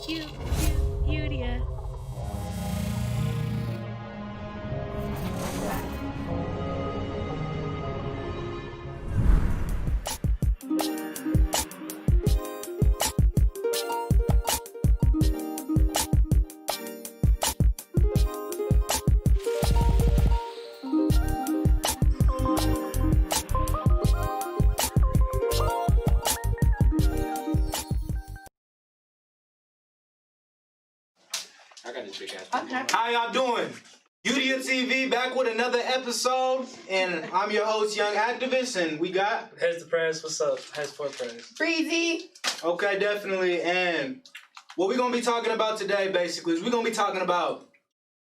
Youdia. I got this big ass. Okay. How y'all doing? Youdia TV back with another episode, and I'm your host, Young Activist, and we got... Here's the press. What's up? Here's for press. Breezy. Okay, definitely, and what we're going to be talking about today, basically, is we're going to be talking about,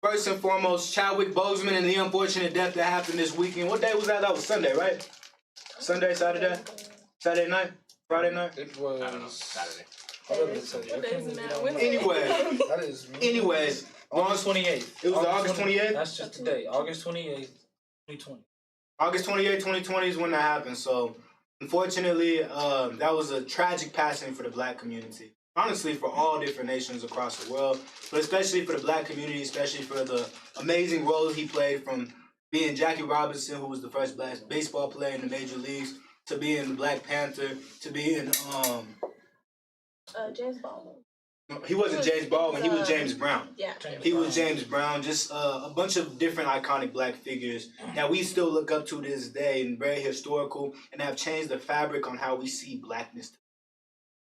first and foremost, Chadwick Boseman and the unfortunate death that happened this weekend. What day was that? That was Sunday, right? Sunday, Saturday? Saturday night? Friday night? It was... I don't know. Saturday. Anyways, August 28th. It was August 28th? That's just today. August 28th, 2020. August 28th, 2020 is when that happened. So, unfortunately, that was a tragic passing for the black community. Honestly, for all different nations across the world, but especially for the black community, especially for the amazing role he played from being Jackie Robinson, who was the first black baseball player in the major leagues, to being the Black Panther, to being, James Baldwin. he wasn't James Baldwin, he was James Brown. Yeah. He was James Brown, just a bunch of different iconic black figures that we still look up to this day and very historical and have changed the fabric on how we see blackness.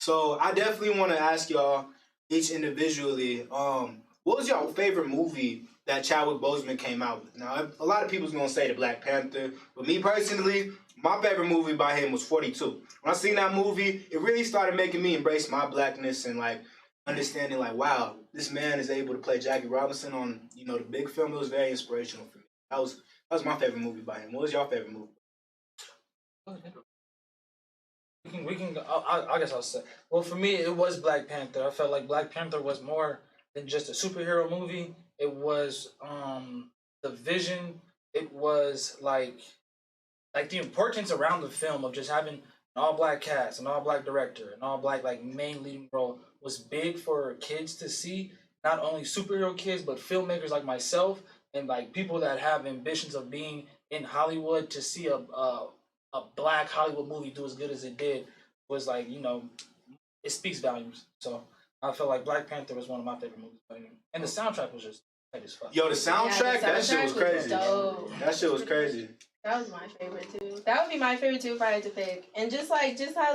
So I definitely want to ask y'all, each individually, what was y'all favorite movie that Chadwick Boseman came out with? Now, a lot of people's going to say the Black Panther, but me personally, my favorite movie by him was 42. When I seen that movie, it really started making me embrace my blackness and like understanding like, wow, this man is able to play Jackie Robinson on, the big film. It was very inspirational for me. That was my favorite movie by him. What was your favorite movie? I guess I'll say. Well, for me, it was Black Panther. I felt like Black Panther was more than just a superhero movie. It was the vision. It was like the importance around the film of just having an all-black cast, an all-black director, an all-black main leading role was big for kids to see. Not only superhero kids, but filmmakers like myself and people that have ambitions of being in Hollywood. To see a black Hollywood movie do as good as it did was it speaks volumes. So I felt like Black Panther was one of my favorite movies. And the soundtrack was just tight as fuck. Yo, the soundtrack, that shit was crazy. Dope. That shit was crazy. That was my favorite too. That would be my favorite too if I had to pick. And just how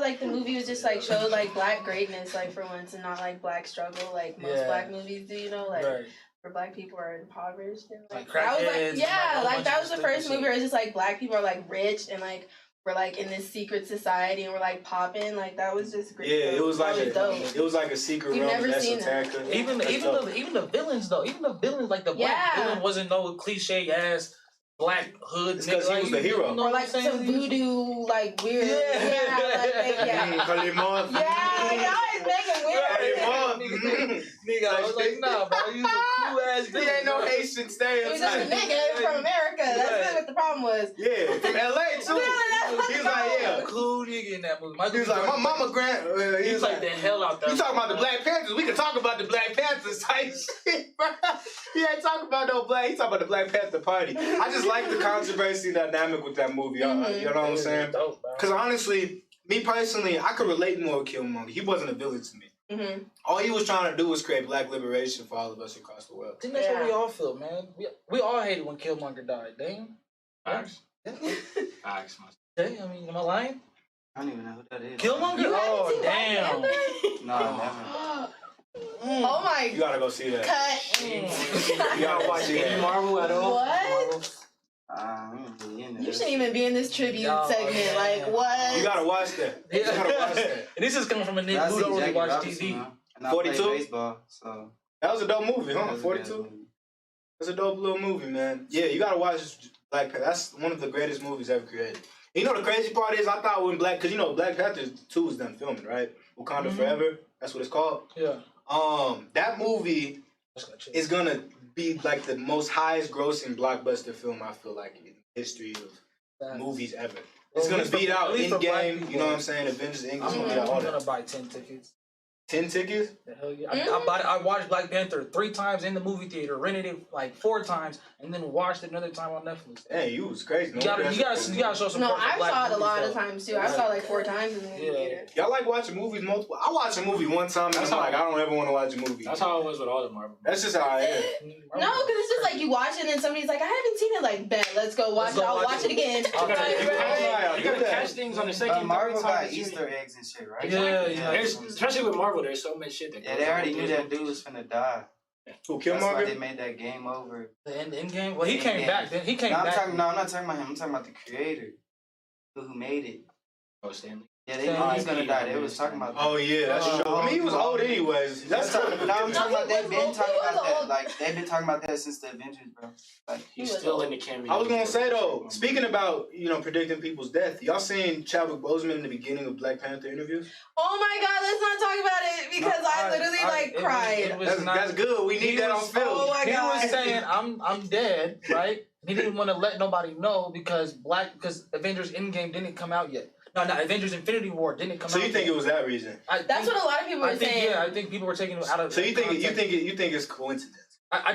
the movie was just showed black greatness for once and not black struggle most black movies do, Right. where black people are impoverished and that crackheads, was that was the first movie where it's just black people are rich and we're in this secret society and we're popping that was just great. Yeah, it was dope. it was a secret We've realm never of seen that. esoterica. Even the villains though, the black villain wasn't no cliche ass black hood. It's because he was the hero. Or some voodoo weird. Yeah. Kalimon. Yeah, it's making weird. Nigga, I was nah, bro, you a cool ass He ain't no Haitian He was just a stereotype. nigga from America. That's what the problem was. Yeah, from LA too. He was yeah. Cool nigga in that movie. He was my mama Grant. He was the hell out there. You talking about the Black Panthers? We can talk about the Black Panthers type shit, bro. He ain't talking about no black. He talking about the Black Panther Party. I just like the controversy dynamic with that movie. You know what I'm saying? Because honestly, me personally, I could relate more with Killmonger. He wasn't a villain to me. Mm-hmm. All he was trying to do was create black liberation for all of us across the world. I think that's what we all feel, man. We all hated when Killmonger died. Damn. Facts. Yeah. Facts. Hey, I mean, am I lying? I don't even know who that is. Killmonger? You Oh, haven't seen damn. No, never. Oh my You gotta go see that. cut. You gotta watch it. Any Marvel at all? What? You shouldn't even be in this tribute segment. What? You gotta watch that. You gotta watch that. And this is coming from a nigga who don't really watch TV. 42? Baseball, so That was a dope movie, huh? that was a 42? good movie. That's a dope little movie, man. Yeah, you gotta watch Black Panther. That's one of the greatest movies ever created. And the crazy part is, I thought when Black Panther 2 was done filming, right? Wakanda Forever, that's what it's called. Yeah. That movie is gonna be the most highest grossing blockbuster film I feel like in the history of movies ever. It's gonna beat out Endgame, you know what I'm saying? Avengers Endgame. I'm gonna buy 10 tickets. 10 tickets? Hell yeah. I watched Black Panther 3 times in the movie theater, rented it like 4 times, and then watched it another time on Netflix. Hey, you was crazy. You gotta show some. No, support for I black saw it a movies, lot though. of times too. I saw it like 4 times in the movie theater. Y'all like watching movies multiple? I watch a movie one time and I'm like, I don't ever want to watch a movie. That's how it was with all the Marvel. That's just how I am. No, because it's just like you watch it and somebody's like, I haven't seen it. Like, bet, let's go watch it. I'll watch it again. You gotta catch things on the second. Marvel third time got that you- Easter eggs and shit, right? Yeah. There's, especially with Marvel, there's so much shit that. Yeah, goes they on already with knew this that dude was finna die. Who, That's why Killmonger? they made that game over. The end game. Well, he Endgame. came back. Then he came I'm back. talking. No, I'm not talking about him. I'm talking about the creator, who made it. Oh, Stanley. Yeah, they knew he's gonna die. They was talking about that. Oh, yeah, that's true. I mean, he was old anyways. That's No, I'm talking about they've been talking about that. old. Like they've been talking about that since the Avengers, bro. Like He's still in the cameo. I was gonna say though, speaking about predicting people's death, y'all seen Chadwick Boseman in the beginning of Black Panther interviews? Oh my God, let's not talk about it because I literally cried. That's good. We need that on film. Oh my He God. was saying, "I'm dead," right? He didn't want to let nobody know because Avengers Endgame didn't come out yet. No, Avengers Infinity War didn't come out. So you yet. think it was that reason? That's what a lot of people were saying. Yeah, I think people were taking it out of. So you think context. you think it's coincidence? I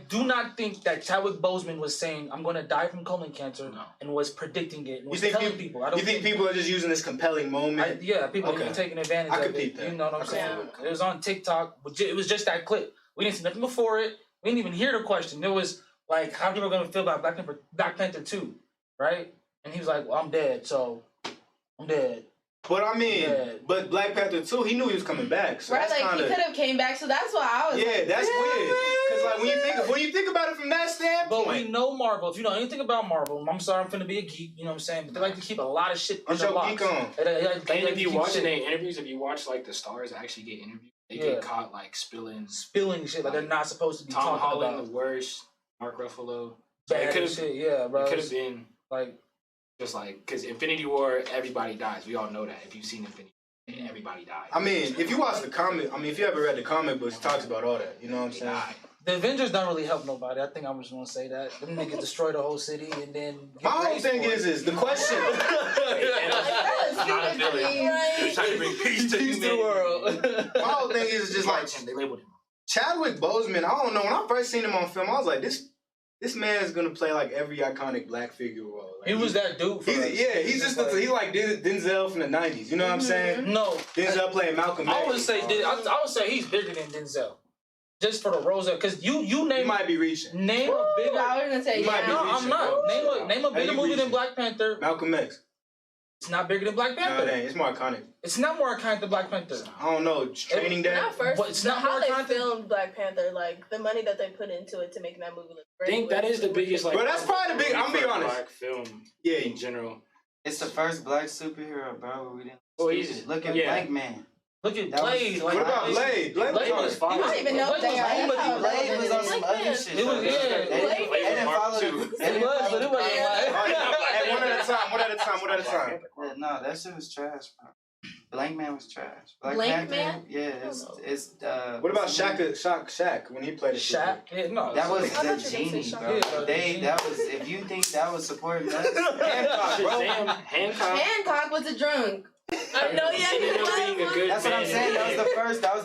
do not think that Chadwick Boseman was saying I'm going to die from colon cancer and was predicting it and was telling people. You think people are just using this compelling moment? People are taking advantage I of could it. peep that. You know what I'm saying? Yeah. It was on TikTok. It was just that clip. We didn't see nothing before it. We didn't even hear the question. It was like how people are going to feel about Black Panther 2, right? And he was like, well, I'm dead, so I'm dead. But I mean, but Black Panther 2, he knew he was coming back. So right, that's like kinda, he could have came back, so that's why I was like, that's weird. Because like when you think about it from that standpoint, But we know Marvel. If you know anything about Marvel, I'm sorry, I'm finna be a geek. You know what I'm saying? But they like to keep a lot of shit in what's their your box. geek on? They like And to if you keep watch shit- their interviews, if you watch like the stars actually get interviewed, they get caught like spilling spilling shit like they're not supposed to be Tom talking Holland about. the worst, Mark Ruffalo. Bad It could shit, yeah, bro. It could have been like just like because Infinity War, everybody dies. We all know that. If you've seen Infinity War, everybody dies. I mean, if you watch the comic, if you ever read the comic books, it talks about all that. You know what I'm They saying? die. the Avengers don't really help nobody. I think I'm just gonna say that. Them niggas destroy the whole city and then My whole thing is the question. Not a villain. They're trying to bring peace to the world. My whole thing is just like they labeled him. Chadwick Boseman. I don't know. When I first seen him on film, I was like, this man is gonna play like every iconic black figure role. Like, He was that dude for us. He's just he's like Denzel from the '90s. You know what I'm saying? No, Denzel playing Malcolm X. I would say he's bigger than Denzel. Just for the roles, because you He name might be reaching. name a bigger. I was gonna say You might be No, I'm not. Name a Hey, bigger you movie than reaching. Black Panther. Malcolm X. It's not bigger than Black No, Panther. it ain't. It's more iconic. It's not more iconic than Black Panther. I don't know. Training Day. Not first. But it's not how more they content. filmed Black Panther, like the money that they put into it to make that movie look I great. think that is the biggest like. Bro, that's probably the big. I'm be honest. Black film Yeah. in general. it's the first black superhero, bro. We didn't. Oh, see he's- it. Look at yeah. Blank Man. Look at That was- Blade. What about Blade? Blade Blade was was fire. fire. I don't even know if Blade they are. was That's how Blade was on some Blank other Man. shit. It was- though. yeah. They didn't follow the. They didn't was, follow but it wasn't the- like- Hey, one at a time. One at a time. One at a time. Yeah, no, that shit was trash, bro. Blank Man was trash. Black Blank Panther, Man? yeah, it's What about what's his name? Shaq when he played it? Shaq? Yeah, no. That was I thought you the were gonna say genie, Shaq. bro. Yeah, That was if you think that was supporting us. Hancock, bro. Shazam, Hancock. Hancock was a drunk. I know, yeah, Seen he him was. being a good That's what I'm man. saying. That was the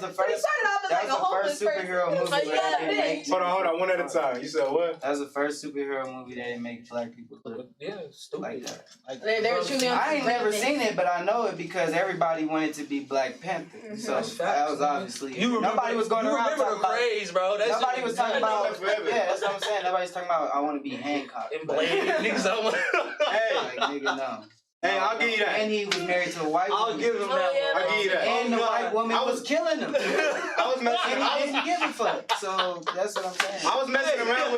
first. But he started off as That like a was the homeless first superhero person. movie Like, where yeah, they didn't make. Hold on. One at a time. You said what? That was the first superhero movie that didn't make black people look Yeah, stupid. like that. Like, They're truly on I ain't never greatness. seen it, but I know it because everybody wanted to be Black Panther. So That's facts, that was man. obviously You remember, nobody was going you around remember talking the about. craze, bro. That Nobody shit was talking I know about. that forever. Yeah, that's what I'm saying. Nobody's talking about. I want to be Hancock. And Blade, niggas don't want. Hey, Like nigga, no. hey, I'll give you that. And he was married to a white I'll woman. give him that yeah, one. I'll give you that. And the white woman I was killing him. I was messing. And I he was didn't give a fuck. So that's what I'm saying. I was messing around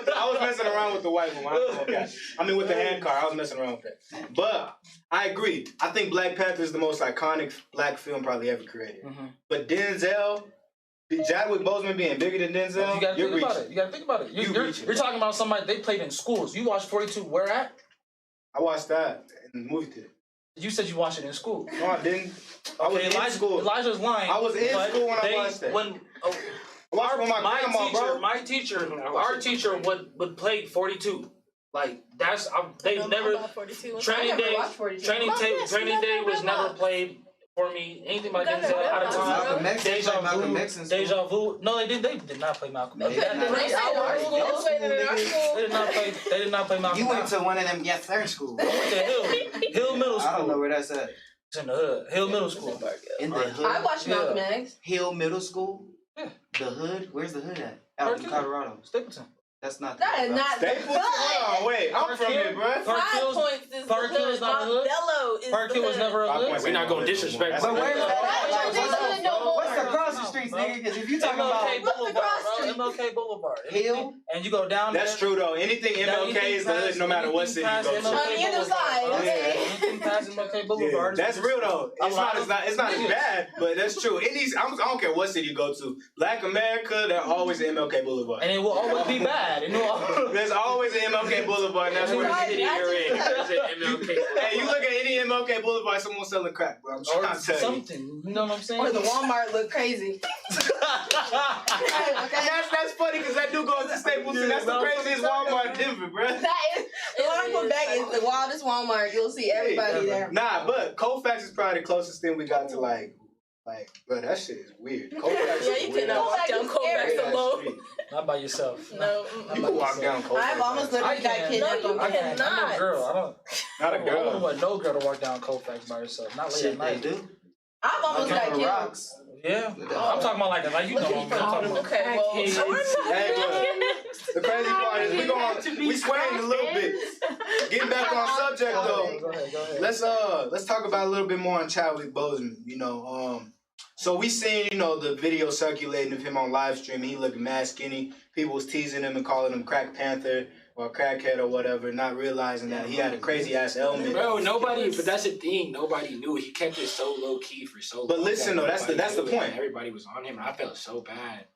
with the white woman. I mean with the hand car. I was messing around with that. But I agree. I think Black Panther is the most iconic black film probably ever created. But Denzel, Chadwick Boseman being bigger than Denzel, You gotta you're think about reaching. it. You gotta think about it. You reaching. You're talking about somebody they played in schools. You watched 42. Where at? I watched that in the movie theater. You said you watched it in school. No, I didn't. I was in school. Elijah's lying. I was in but school when I they- watched that. When I watched it with my grandma, bro. our teacher would play 42. Like they've never About 42. I training never day. watched 42. Training Mom, yes, day you never was read never that. played for me. Anything by You gotta Denzel out of realize, Malcolm time. X, they played Malcolm X in school. Deja Vu. No, they did not play Malcolm X. They did not. They played in our school. They played in our school. They did not play Malcolm You went X. to one of them yes sir schools. I went to Hill Middle I don't know School. where that's at. It's in the hood. Hill Middle School. In the I hood. watched Malcolm X. Hill Middle School. Yeah. The hood. Where's the hood at? Out in Park Hill. Colorado. Stapleton. That's not. That is not the Stapleton? Hold on, wait. I'm from here, bro. Park Five Hill's- Points is Park the hood. Hill's not a hood? Modelo is Park the Hill was hood. never a Five hood. Points We're not ain't gonna no hood disrespect. no But more. where's That's that? not hood no more. What's across the streets, nigga? Because if you talking MLK about Boulevard, What's bro. MLK Boulevard. Hill? And you go down That's there. true though. Anything MLK is the hood, no matter what city you go Anything to. past On either side, Boulevard, bro. okay. Anything past MLK Yeah, Boulevard. that's real though. It's not as bad, but that's true. I don't care what city you go to. Black America, they're always in MLK Boulevard. And it will always be bad. And it will There's always an MLK Boulevard, and that's where the Right, city I you're in. There's an MLK. Hey, you look at any MLK Boulevard, someone selling crack, bro. I'm or trying to tell you. something. You know what I'm saying? Or the Walmart look crazy. That's funny because that dude goes to Stapleton. That's the craziest Walmart in Denver, bro. That is, the one I put back is the wildest Walmart. You'll see everybody there. Nah, but Colfax is probably the closest thing we got to like, bro, that shit is weird. Colfax Yeah, is you weird. cannot walk down Colfax Colfax is alone. Not by yourself. No. You can walk down Colfax. I've almost literally I got can't. kidnapped No, on you I Colfax. can't. I'm no girl. I don't. Not a I wouldn't girl. want no girl to walk down Colfax by herself. Not late at Shit, they night. do. I've almost got Like on the killed. rocks. Yeah. I'm talking about like you know. I'm talking about. Okay, well, so we're not. Hey, but the crazy part is we swaying a little bit. Getting back on subject though. Go ahead. Let's talk about a little bit more on Chadwick Boseman. So we seen the video circulating of him on live stream. He looked mad skinny. People was teasing him and calling him Crack Panther or crackhead or whatever, not realizing that he had a crazy ass ailment. Bro, but that's the thing. Nobody knew. He kept it so low key for so long. But listen though, that's the Nobody knew it. point. Everybody was on him, and I felt so bad.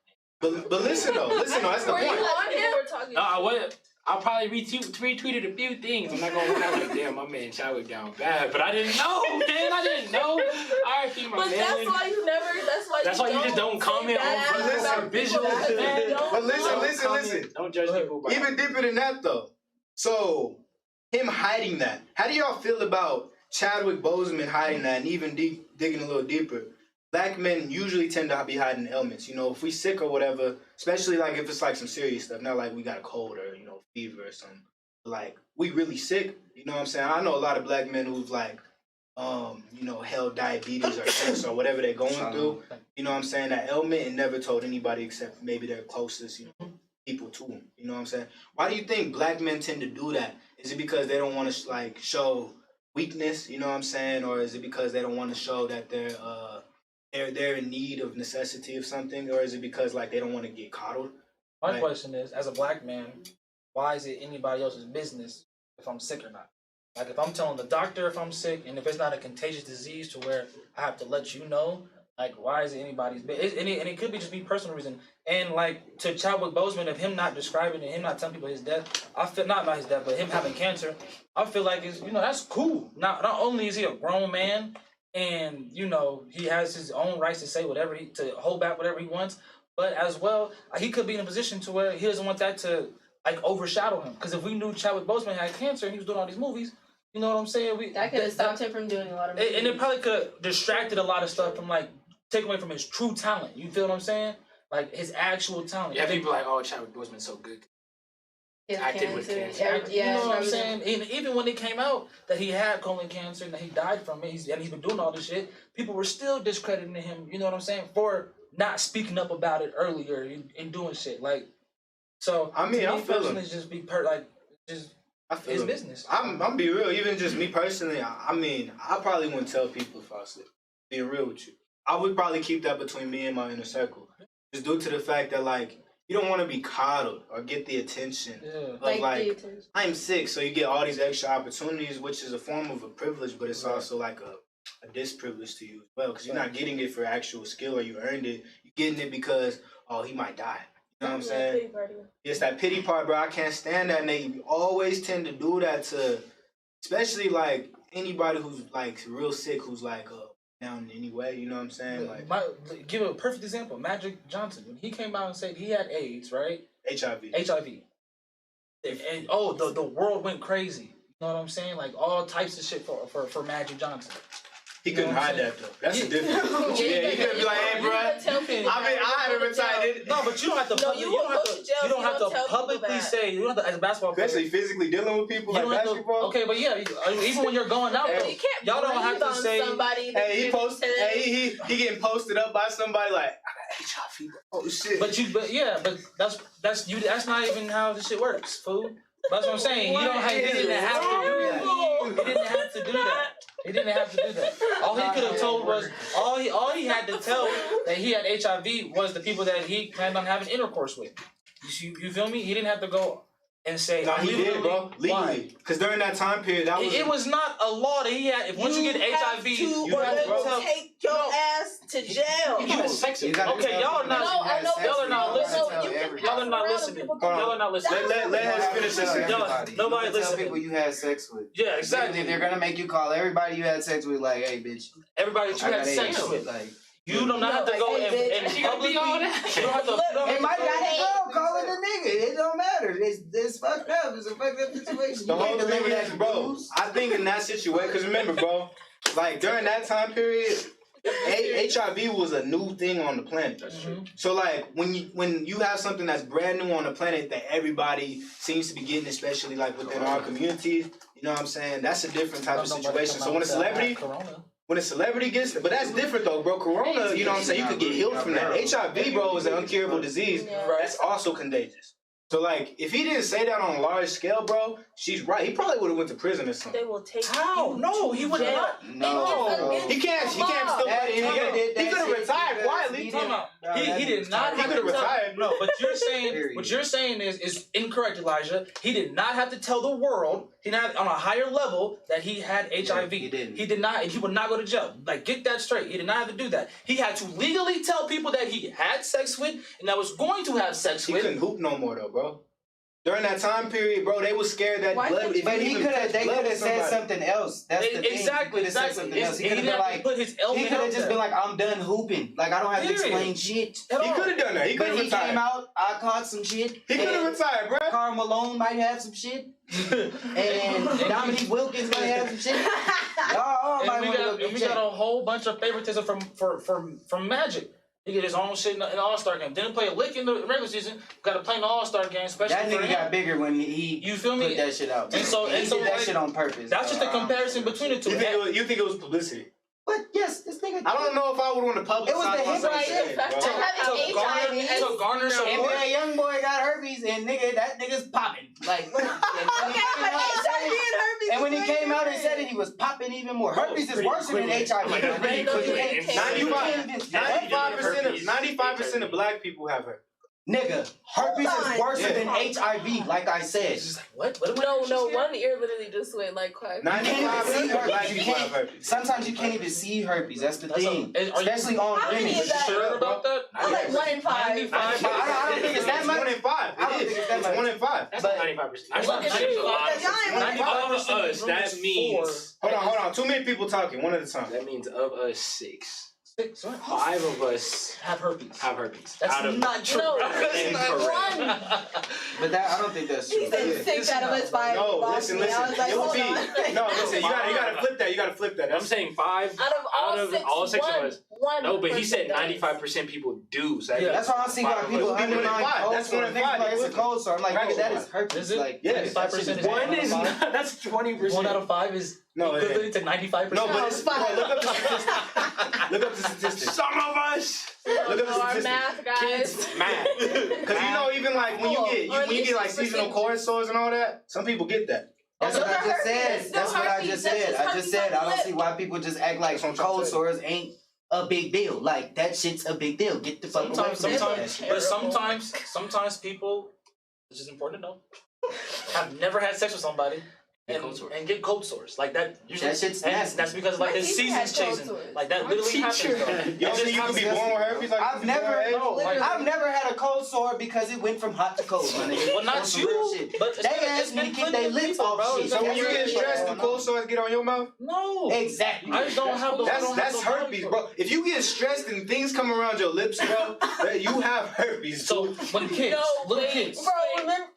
But listen though, that's the Were you point. on him? We're talking. No, I would. I probably retweeted a few things. I'm not gonna lie, like, damn, my man Chadwick down bad, but I didn't know, man. I didn't know. I see my But man. that's why you never. That's why you just don't comment on about visuals, people man. that don't But listen, know. listen. Don't judge people by Even deeper than that though. So him hiding that. How do y'all feel about Chadwick Boseman hiding that, and even digging a little deeper? Black men usually tend to be hiding ailments. If we sick or whatever, especially like if it's like some serious stuff, not like we got a cold or fever or something. Like we really sick. You know what I'm saying? I know a lot of black men who've like, held diabetes or cancer or whatever they're going through. You know what I'm saying? That ailment and never told anybody except maybe their closest, people to them. You know what I'm saying? Why do you think black men tend to do that? Is it because they don't want to show weakness? You know what I'm saying? Or is it because they don't want to show that they're in need of necessity of something? Or is it because they don't want to get coddled? My question is, as a black man, why is it anybody else's business if I'm sick or not? Like if I'm telling the doctor if I'm sick, and if it's not a contagious disease to where I have to let you know, why is it anybody's business? And it could be just me personal reason. And to Chadwick Boseman, of him not describing it, him not telling people his death, I feel not his death, but him having cancer, I feel like it's that's cool. Not only is he a grown man, and he has his own rights to say whatever to hold back whatever he wants, but as well he could be in a position to where he doesn't want that to overshadow him. Because if we knew Chadwick Boseman had cancer and he was doing all these movies, you know what I'm saying? That could have stopped him from doing a lot of movies. And it probably could have distracted a lot of stuff from take away from his true talent. You feel what I'm saying? His actual talent. Yeah, people oh, Chadwick Boseman's so good. His acted with cancer. You know what I'm saying? And even when it came out that he had colon cancer and that he died from it, he's been doing all this shit, people were still discrediting him, you know what I'm saying, for not speaking up about it earlier and doing shit. So I mean, I feel him. just be I feel his him. business. I'm be real. Even just me personally, I probably wouldn't tell people if I was sick. Being real with you, I would probably keep that between me and my inner circle, just due to the fact that you don't want to be coddled or get the attention of I'm sick, so you get all these extra opportunities, which is a form of a privilege, but it's also a disprivilege to you as well, because you're not getting it for actual skill or you earned it. You're getting it because he might die. You know what I'm saying? It's that pity part, bro. I can't stand that. And they always tend to do that to, especially anybody who's real sick, who's down in any way. You know what I'm saying? Give a perfect example. Magic Johnson, when he came out and said he had AIDS, right? HIV. And the world went crazy. You know what I'm saying? All types of shit for Magic Johnson. He couldn't hide that though. That's the difference. Yeah, Yeah, he couldn't be like, hey, you bro. gotta tell people I mean, that. I haven't retired. No, but you don't have to. No, Public, you you don't won't have go to. to jail You if don't you have don't to tell people publicly that. say. You don't have to, as a basketball player. Especially physically dealing with people You like don't have to. basketball. Okay, but yeah, even when you're going out, You though, can't y'all don't have breathe to on say. somebody that Hey, he you post. tell them. Hey, he getting posted up by somebody like, I got HIV. Oh shit. But that's you. That's not even how this shit works, fool. That's what I'm saying. You don't have. He didn't have to do that. He didn't have to do that. He didn't have to do that. All he could have told was all he had to tell that he had HIV was the people that he planned on having intercourse with. You feel me? He didn't have to go and say. No, he did, bro. Why? Legally. Because during that time period, that was. It was not a law that he had. If once you get HIV, you or have they to will tell- take your ass to jail. You had sex with Okay, y'all not. Y'all are not listening. Y'all are not listening. Y'all are not listening. Let us finish this. Nobody Tell listening. people you had sex with. Yeah, exactly. They're gonna make you call everybody you had sex with, like, hey, bitch. Everybody that you I had got sex AIDS. with. Like, You do not have to go and You gotta publicly. be all that. You don't have to. it might not be girl calling a nigga. It don't matter. It's fucked up. It's a fucked up situation. The You whole can't thing deliver is, that bro, news. I think in that situation, because remember, bro, like during that time period, HIV was a new thing on the planet. That's true. So like when you have something that's brand new on the planet that everybody seems to be getting, especially like within our communities, you know what I'm saying? That's a different type of situation. So when a celebrity gets, but that's different though, bro. Corona, you know what I'm saying? You could get healed from that. HIV, bro, is an incurable disease. Yeah. That's also contagious. So like, if he didn't say that on a large scale, bro, she's right. He probably would have went to prison or something. They will take How? you No, to he would jail. not. No. He can't still That play the nigga NBA. did He that could have shit retired because quietly. he Time out. No, He that did was not time. He have could to have tell. retired. No, but you're saying Period. what you're saying is incorrect, Elijah. He did not have to tell the world. He not on a higher level that he had HIV. he didn't. He did not, and he would not go to jail. Like, get that straight. He did not have to do that. He had to legally tell people that he had sex with and that was going to have sex He with. couldn't hoop no more though, bro. During that time period, bro, they was scared that Why blood. couldn't if But you he even could have. touch They blood could have with said somebody- something else. That's the thing. Exactly. He could have said something else. He He could didn't have been have to like. put his He element could out have just there. been like, I'm done hooping. Like, I don't have to Period. explain shit. At He all. could have done that. He could But have he came retired. out. I caught some shit. He could have and retired, bro. Karl Malone might have some shit. And Dominique Wilkins might have some shit. Y'all might And we want to go got, get and we checked. got a whole bunch of favoritism from Magic. He get his own shit in the All-Star game. Didn't play a lick in the regular season. Got to play in the All-Star game, especially That for nigga him. got bigger when he You feel me? put that shit out. And so- he and so, did that like, shit on purpose. That's just a comparison between the two. You think it was publicity? But yes, this nigga. I don't know if I would want to publicize It was the hip myself right today, there. bro. To have To garner support. NBA young boy got herpes and nigga, that nigga's popping. Like, what? Okay, but HIV and herpes. And when he is came out and different. said it, he was popping even more. Herpes is pretty worse than quickly. HIV. Pretty quickly. 95% of black people have her. Nigga, herpes Hold on. is worse Yeah. than HIV, like I said. It's just like, what am I No, doing? one ear literally just went like quack. 95% of black You people have can't, herpes. sometimes you can't even see herpes. That's the That's thing. are you Especially on How many women. is that? sure about that? I'm like 1 in 5. 95. I don't think it's that much. 1 in 5. I don't It think is. it's that It's much. 1 in 5. That's But- 95%. That's Look not at you. 95%. 95% of us, that means Hold on. Too many people talking. One at a time. that means of us 6, Six, what? 5 of us Have herpes. have herpes. That's Out of not true. No, That's not correct. true. But that I don't think that's true. He said Yeah. 6 out of us 5. No, lost listen. me. I was like, It would hold be. on. No, listen. You gotta flip that. You gotta flip that. I'm saying 5 Out of all six of one, us. one No, but he said person 95% people do. So that Yeah, means That's why I see why 5 of people us. It would be 1 in undermine 5. cold That's sore. 1 in Niggas 5. like, it's a cold sore. I'm like, Right. nigga, that is herpes. Is it? Like, Yes. 95% is One is not. That's 20%. 1 out of 5 is No, it equivalent ain't. to 95%. No, but it's fine. bro, look up the statistics. Look up the statistics. Some of us. Look up the Our statistics. math, guys. Math. Because you know, even like when you get when you get like seasonal cold sores and all that, some people get that. That's what Those I are just herpes. said. That's That's still what I herpes. just That's said. just I just herpes said on I the don't see lip. why people just act like That's what I'm trying cold to say. sores ain't a big deal. Like that shit's a big deal. Get the fuck away from Sometimes, that. but sometimes people, which is important to know, have never had sex with somebody Get cold sores. and get cold sores like that. Usually, That shit's and nasty. that's because like My his teacher had season's cold changing. sores. Like that My literally teacher happens. had- Though. You don't think you could be born with herpes? Like I've never, No, like, I've never had a cold sore because it went from hot to cold. My nigga. well, not That's some real you, shit. but it's They been- asked it's me been to keep plenty their of lips people, off bro. shit. So when That's you get really stressed, bad. the cold sores get on your mouth? No, Exactly. I just don't have those. I don't have That's those herpes, body bro. If you get stressed and things come around your lips, bro, that you have herpes. So when kids, No, little wait, kids, bro, remember?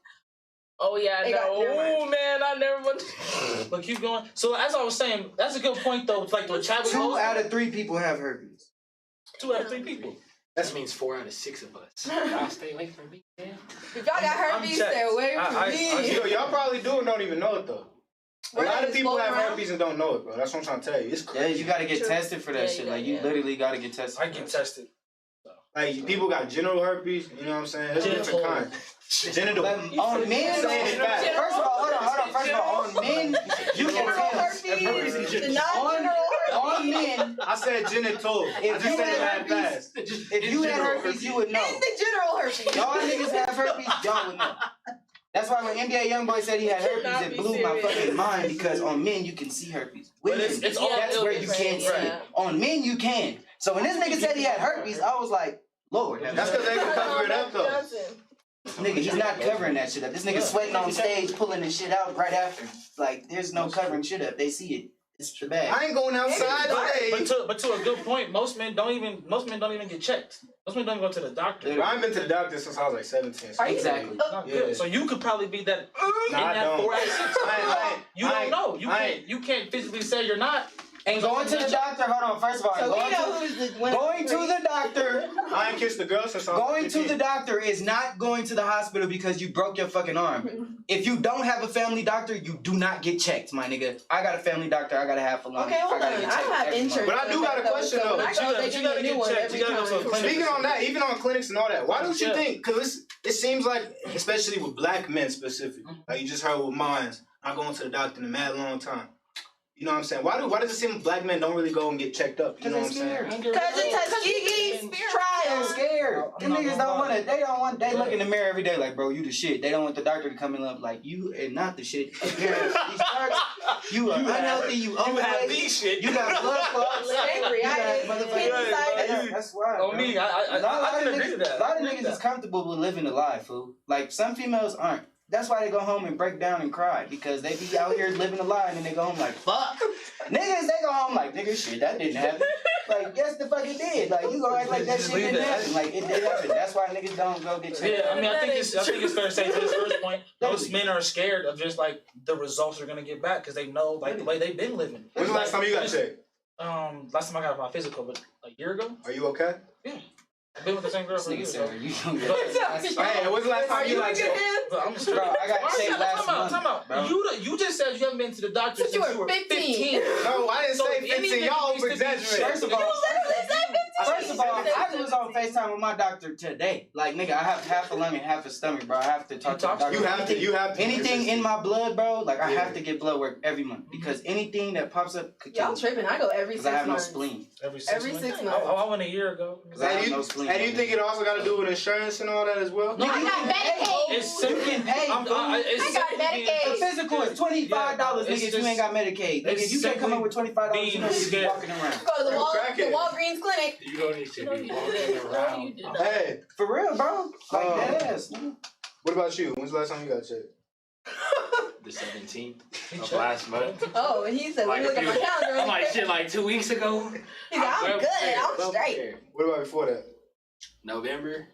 Oh yeah, It no. got- never mind. Oh man, I never went. But keep going. So as I was saying, that's a good point though. It's like the Chadwick 2 Boseman, out of 3 people have herpes. 2 out of 3 people. That means 4 out of 6 of us. Y'all stay away from me, man. If y'all got I'm herpes, checked. stay away from I- me. Yo, y'all probably do and don't even know it though. A Right, lot of it's people floating have around. herpes and don't know it, bro. That's what I'm trying to tell you. It's Yeah, crazy. you gotta get True. tested for that Yeah, shit. you Like, got- you yeah. literally gotta get tested. I get tested. Like people got genital herpes. You know what I'm saying? There's different Genital. kinds. Genital. But on men, saying it fast. first of all, hold on. First of all, on men, you can General tell. herpes, the non-general herpes. On men, I said genital. I If just you said it had that fast. if you had herpes, you would know. And the general herpes. Y'all niggas have herpes, y'all would know. That's why when NBA Youngboy said he had You cannot herpes, it be blew my serious. fucking mind because on men you can see herpes. But Women, it's all that's where you different, can't see it. yeah. On men you can. So when this nigga said he had herpes, I was like, Lord, That's because they can cover it up though. nigga, he's not covering that shit up. This nigga sweating on stage, pulling his shit out right after. Like, there's no covering shit up. They see it. It's the bag. I ain't going outside today. But to a good point, most men don't even get checked. Most men don't even go to the doctor. Bro, I've been to the doctor since I was like 17. Are you Exactly. Not good. Yeah. So you could probably be that Nah, I in that don't. 4 out of 6. You don't know. You can't physically say you're not. And going to the doctor, hold on, first of all, So we going know to, who's the winner. going to the doctor, I ain't kissed a girl since I was going to 15. the doctor is not going to the hospital because you broke your fucking arm. If you don't have a family doctor, you do not get checked, my nigga. I got a family doctor, I got a half a lung. Okay, hold I on. gotta I get don't checked have every month. insurance. But I do got a question, though. When I But go, they you give me gotta a new get one checked. every You gotta go to a time. clinic. Speaking on that, even on clinics and all that, why don't you Yeah. think? Because it seems like, especially with black men specifically, like you just heard with mines, not going to the doctor in a mad long time. You know what I'm saying? Why does it seem black men don't really go and get checked up? You know what I'm saying? Because it's Tuskegee They're trials. scared. Them I'm niggas not don't want gonna to. They don't want. They look in the mirror every day like, bro, you the shit. They don't want the doctor to come in up like you are not the shit. These charts, you are unhealthy. You overweight. these shit. You got blood clots. Angry, You got appendicitis. That's why. On me, I can agree to that. A lot of niggas is comfortable with living a lie, fool. Like some females aren't. That's why they go home and break down and cry because they be out here living a lie and then they go home like, fuck. Niggas, they go home like, nigga, shit, that didn't happen. Like, yes, the fuck it did. Like, you gonna act like that Just shit leave didn't that. happen. Like, it did happen. That's why niggas don't go get checked. Yeah, I mean, I think it's fair to say to this first point, most Definitely. men are scared of just like the results they're gonna get back because they know like the way they've been living. When's the last time you got checked? Last time I got my physical, but a year ago. Are you okay? I've been with the same girl This for a nigga year. said, So. you don't get Hey, when's the last Are time you you in got good checked? hands? But I'm straight. Bro, I got checked last month, Time out. bro. You just said you haven't been to the doctor Since you were 15. No, I didn't So say if 15. anything Y'all needs to be over-exaggerate. First of all, First of all, I I was on FaceTime with my doctor today. Like, nigga, I have half a lung and half a stomach, bro. I have to talk to the doctor. You have to. Anything in my blood, bro, like, I Yeah. have to get blood work every month. Because anything that pops up could kill Y'all me. tripping. I go every Because 6 I have no months. spleen. Every Every 6 6 months. months. I went a year ago. Because I have no spleen. And you think it also got to do with insurance and all that as well? No, I you got can pay. Medicaid. It's You can pay, I'm, fool. it's I got simply being- Medicaid. The physical is $25, Yeah, nigga, it's if you just- ain't got Medicaid. Nigga, it's if you can't come up with $25, you being don't need to be scared. walking around. Go to the Crackhead. Walgreens clinic. You don't need to be No, walking you around. did not. Hey, For real, bro. Like, Oh. that ass, nigga. what about you? When's the last time you got checked? The 17th of last month. Oh, and he said, let Like, me look at my calendar. I'm like, shit, like 2 weeks ago. He's like, I'm well good. prepared, I'm well straight. prepared. What about before that? November,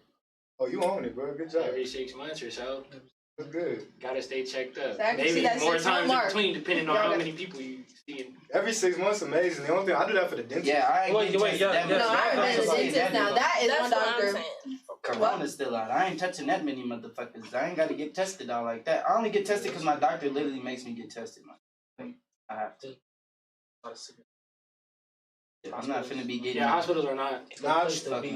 Oh, you on it, bro. Good job. every 6 months or so. That's good. Gotta stay checked up. Exactly. Maybe See that more 6 month times in mark. between, depending on Y'all how got- many people you see. Every 6 months, amazing. The only thing I do that for the dentist. Yeah, I ain't Wait, getting wait, tested yeah, that yeah. much. No, I haven't been to the That's dentist now. That is That's one what I'm doctor. saying. Corona's still out. I ain't touching that many motherfuckers. I ain't got to get tested all like that. I only get tested because my doctor literally makes me get tested, man. I have to. I'm not finna be getting. Yeah, hospitals are not. Nah, I have to go in.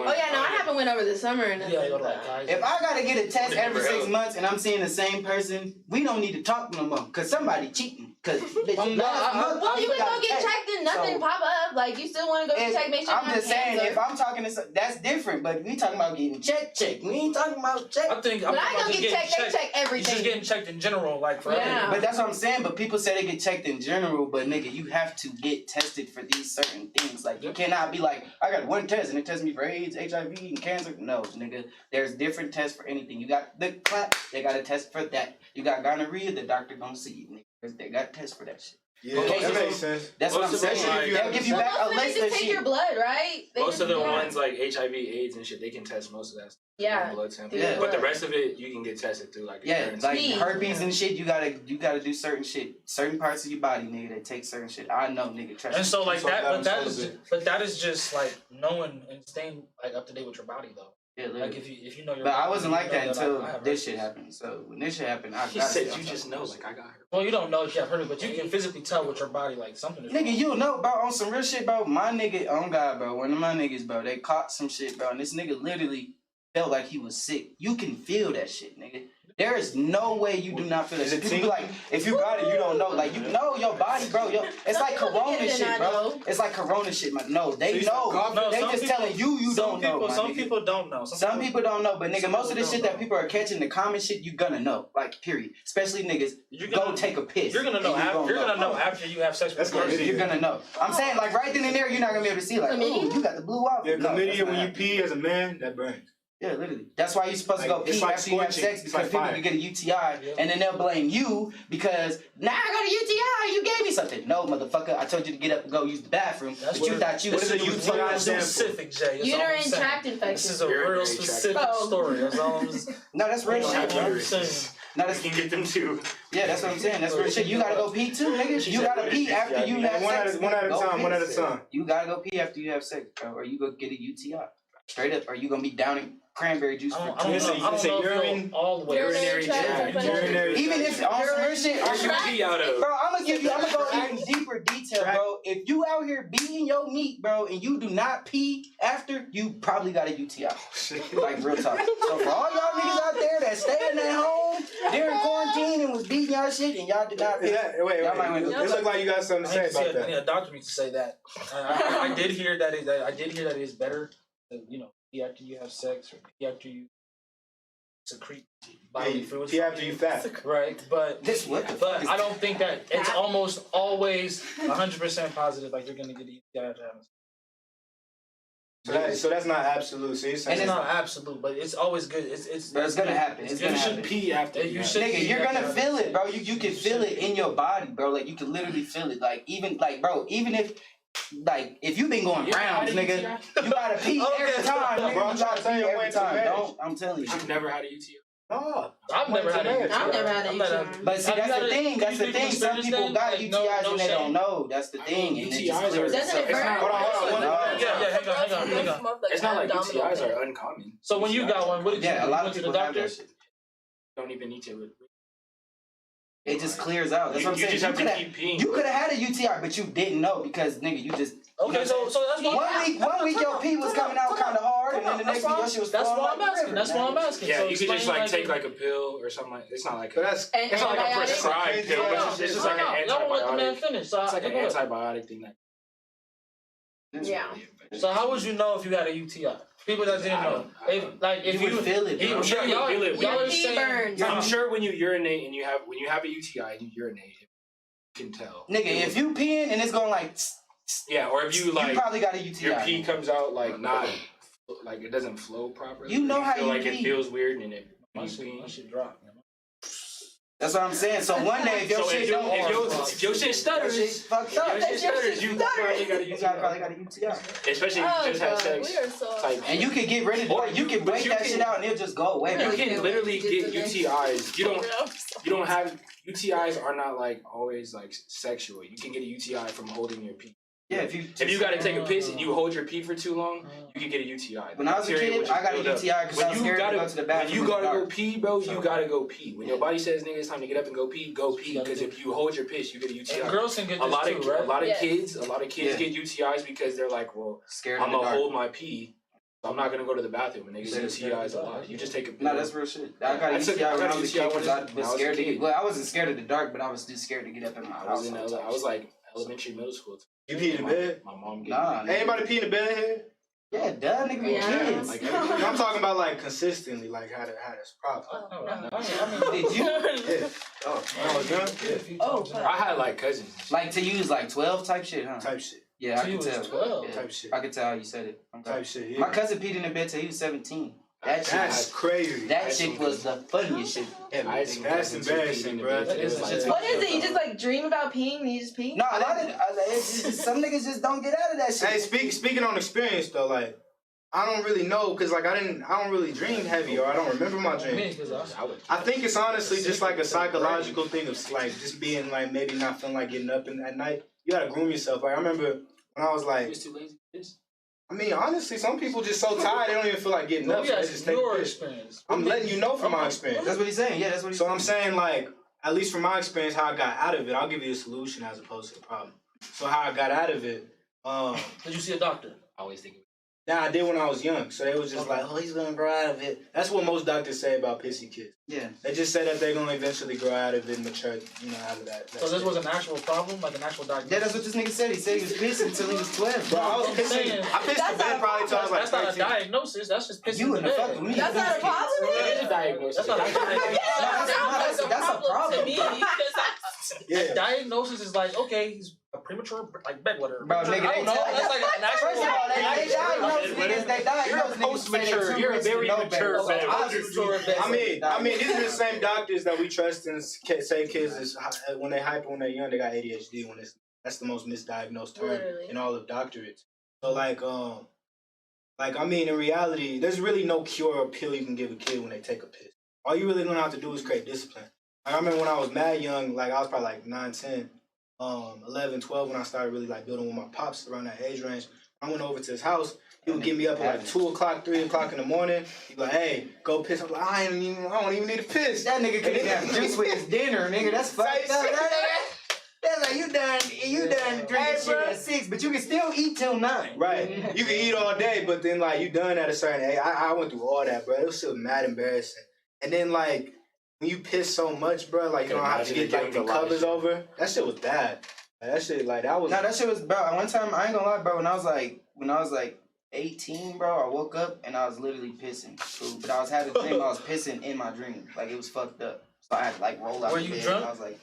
Oh, yeah, no, I haven't went over the summer and Yeah, go to like guys. If I gotta get a test every Never 6 help. months and I'm seeing the same person, we don't need to talk no more. Cause somebody cheating. Cause bitch, I'm not- last month Well, you we can got go get a test. checked and nothing So- pop up. Like, you still want to go get checked, make sure I'm you just have saying, cancer. if I'm talking to that's different. But we talking about getting checked. We ain't talking about check. I think I'm When I about go just get getting checked, they check You're everything. just getting checked in general, like for Yeah. everything. But that's what I'm saying. But people say they get checked in general. But nigga, you have to get tested for these certain things. Like you cannot be like, I got one test and it tests me for AIDS, HIV, and cancer. No, nigga. There's different tests for anything. You got the clap, they got a test for that. You got gonorrhea, the doctor gonna see you. Nigga. They got tests for that shit. Yeah, Okay, that so- makes sense. That's what I'm Most of them, saying. like- They'll give you back a Most of them list just of take shit. your blood, right? They Most of just- the yeah. ones like HIV, AIDS, and shit, they can test most of that stuff. Yeah. Blood sample. Yeah. But the rest of it, you can get tested through like. Yeah, insurance. like Me. herpes and shit, you gotta do certain shit. Certain parts of your body, nigga, that take certain shit. I know, nigga, trust And me. so like So that, that but was that is just like knowing and staying like up to date with your body though. Yeah, Like literally. if you know your. But I body, wasn't you like know that until I have this shit herpes. happened. So when this shit happened, I He gotta said stay on you top just of know, this like shit. I got her. Well, you don't know if you have herpes, but you can physically tell with your body like something is Nigga, wrong. you know, bro, on some real shit, bro. My nigga, on God, bro, one of my niggas, bro, they caught some shit, bro, and this nigga literally felt like he was sick. You can feel that shit, nigga. There is no way you do not feel that Is shit. it People be like, if you got it, you don't know. Like, you know your body, bro. It's Some like people corona get it and shit, not bro. know. It's like corona shit, man. No, So they you know. start No, They some just people- telling you some don't know, people, my Some nigga. people don't know. Some people don't know, but nigga, some most of the people shit don't that know. people are catching, the common shit, you gonna know. Like, period. Especially niggas, You're go gonna take a piss. You're gonna know. and After, you're gonna know after you have sex with That's a person. crazy. You're gonna know. I'm saying, like, right then and there, you're not gonna be able to see, like, Chlamydia? ooh, you got the blue waffle. Yeah, No, that's chlamydia not when you happening. pee as a man, that burns. Yeah, literally. That's why you're supposed to Like, go it's pee like after you have scorching. sex It's because like people fire. can get a UTI and then they'll blame you because now I got a UTI. You gave me something. No, motherfucker. I told you to get up and go use the bathroom, That's but you what- thought you what was is a Real UTI stand for? specific, Jay. That's all I'm Uterine saying. tract This infection. is a Urinary real tract. specific Oh. story. That's all I'm just. No, that's real You don't have shit, bro. uteruses. No, You that's can get them too. yeah, that's what I'm saying. That's real shit. You gotta go pee too, nigga. She You said, gotta what pee is this? after you Yeah, have one sex. at a Go time, one at a piss. time. You gotta go pee after you have sex, bro, or you go get a UTI. Straight up, or you gonna be downing cranberry juice I for don't, 2 I It's don't a- know. I it's don't a know if urine- it'll all the way. Urinary tract infection. Urinary Even if on some real shit, Where you pee out of? bro, I'm gonna go even deeper detail, bro. If you out here beating your meat, bro, and you do not pee after, you probably got a UTI. Like real talk. So for all y'all niggas out there that staying at home during quarantine and was beating y'all shit and y'all did not pee, Wait, Y'all might wait. win. It look like you got something to say about I that. need a doctor needs to say that. I did hear that. I did hear that it is better, to, pee after you have sex or pee after you secrete bodily fluids. Pee after you fat. Right, but this what the fuck but is I don't think that it's almost always 100% positive. Like you're gonna get a UTI after having sex. So that's not absolute. So you're saying It's not absolute, but it's always good. But it's gonna happen. It's You gonna should happen. pee after. You have should- Nigga, you're Yeah, gonna yeah. feel it, bro. You can feel it in your body, bro. Like you can literally feel it. Like even like bro, even if you've been going You ever rounds, had a nigga, UTI? you gotta pee Okay. every time, nigga. Bro, I'm You trying gotta to tell pee you every when to time. manage. Don't I'm telling you. You've never had a UTI? No. I've never had a UTI. I've never had a I'm not UTI. But see, Have you that's had the a- thing. That's the you thing. Some experienced people that? got Like, no- UTIs no and they shame? don't know. That's the I thing. mean, And it UTIs just clears are. Doesn't itself. it burn? Hold on. Hang on. It's not like UTIs are uncommon. So when you got one, what did you Yeah, a do? lot You of went to the people have doctor? that shit. Don't even need to. It just clears out. That's You what I'm saying. just have to coulda- keep peeing. You could have had a UTI, but you didn't know because nigga, you just. Okay, so that's why. One week your pee was coming out kind of hard, and then the next week your shit was That's flowing why I'm like a asking. river, That's why man. I'm asking. Yeah, So you could just explain, like take like a pill or something like. It's not like. But that's And It's not like a antibiotic? prescribed pill, but it's just like an Y'all don't let the man antibiotic. finish. So It's like an go ahead. antibiotic thing. Yeah. So how would you know if you had a UTI? People that didn't know. If You would feel it, bro. I'm sure you y'all, feel it. y'all Your are pee saying, burns. I'm sure when you urinate and when you have a UTI and you urinate, you can tell. Nigga, if you peeing and it's going like, Yeah, or if you you like probably got a UTI. your pee comes out like not like it doesn't flow properly. You know how feel you like it pee. feels weird and it. my shit drop. That's what I'm saying. So one day if your So shit if don't, your shit your stutters, shit fucked up. your shit stutters, you probably got a You UTI. probably got a UTI. Especially if Oh you just had god, sex. we are so. Type. And you can get rid of Or it. You can but break you that can- shit out and it'll just go away. You bro. can literally get Just the UTIs. You don't have UTIs are not like always like sexual. You can get a UTI from holding your pee. Yeah, if you Gotta take a piss and you hold your pee for too long, you can get a UTI. When I was a Bacteria kid, will just I got a build up. UTI because I was scared to go to the bathroom. When you in the gotta go dark. pee, bro, you gotta go pee. When your body says, "Nigga, it's time to get up and go pee," go pee. Because if you hold your piss, you get a UTI. And girls can get a this lot too, of right? a lot of Yes. kids Yeah. get UTIs because they're like, well, Scared I'm in the gonna dark. hold my pee, so I'm not gonna go to the bathroom, and they get Yeah. UTIs a lot. You just take a pill. No, that's real shit. I got a I took- UTI I when got I a was a UTI kid because I when I was was a scared to kid. get. Well, I wasn't scared of the dark, but I was just scared to get up in my I was house. I was like elementary, middle school. You pee in the bed? My mom gave Nah, me. Anybody pee in the bed here? Yeah, duh, nigga, we Yeah. kids. Like, No, I'm talking about like consistently, like how that's proper. Oh, I no. mean, Did you? Yeah. Oh, when I was young? Yeah. Oh, fuck. I had like cousins. Like to use like 12 type shit, huh? Type shit. Yeah, I Till you could was tell. 12. Yeah. Type shit. I could tell how you said it. Okay. Type shit, yeah. My cousin peed in the bed till he was 17. That's crazy. That shit was the funniest shit ever. That's embarrassing, bro. That is legit. What is it? You just like dream about peeing and you just pee? No, a lot of it's just, some niggas just don't get out of that shit. Hey, speaking on experience though, like I don't really know because like I don't really dream heavy or I don't remember my dreams. I think it's honestly just like a psychological thing of like just being like maybe not feeling like getting up at night. You gotta groom yourself. Like I remember when I was like, You're too lazy for this. I mean honestly, some people just so tired they don't even feel like getting up. So they just take a piss. Experience. I'm letting you know from my experience. That's what he's saying. Yeah, that's what he's So saying. I'm saying like at least from my experience, how I got out of it. I'll give you a solution as opposed to the problem. So how I got out of it. Did you see a doctor? I always think. Now I did when I was young, so they was just like, "Oh, he's gonna grow out of it." That's what most doctors say about pissy kids. Yeah. They just say that they're gonna eventually grow out of it and mature, out of that. So this was an actual problem, like an actual diagnosis? Yeah, that's what this nigga said. He said he was pissing until he was 12. Bro, I was I'm pissing. saying- I pissed the bed probably until I was like That's not a 13. diagnosis. That's just pissing You in the wouldn't have fucked bed. with me. That's not a problem. That's a diagnosis. That's not a diagnosis. That's a problem. to me because Yeah. Diagnosis is like, okay, he's a premature like bedwetter. Bro, nigga, I don't know. That's like an actual. First of all, they diagnose niggas. They diagnose niggas. post-mature. You're a very mature bedwetter. I mean, these are the same doctors that we trust and say kids is when they hyper when they're young they got ADHD. That's the most misdiagnosed term Literally. in all of doctorates. So like I mean, in reality, there's really no cure or pill you can give a kid when they take a piss. All you really gonna have to do is create discipline. Like, I remember when I was mad young, like I was probably like 9, 10, 11, 12 when I started really like building with my pops around that age range. I went over to his house. He would get me up at like 2 o'clock, 3 o'clock in the morning. He'd be like, "Hey, go piss." I'm like, I don't even need to piss. That nigga couldn't have juice with his dinner, nigga. That's fucked up. That's like you done drinking shit at 6, but you can still eat till 9. Right. You can eat all day, but then like you done at a certain age. I went through all that, bro. It was still mad embarrassing. And then like when you piss so much, bro, like you don't have to get like the covers over. That shit was bad. Like, that shit like that was. Nah, that shit was, bro. One time I ain't gonna lie, bro. When I was like 18, bro, I woke up and I was literally pissing. Cool. But I was having a dream I was pissing in my dream. Like it was fucked up. So I had to like roll out Were the you bed. drunk? And I was like,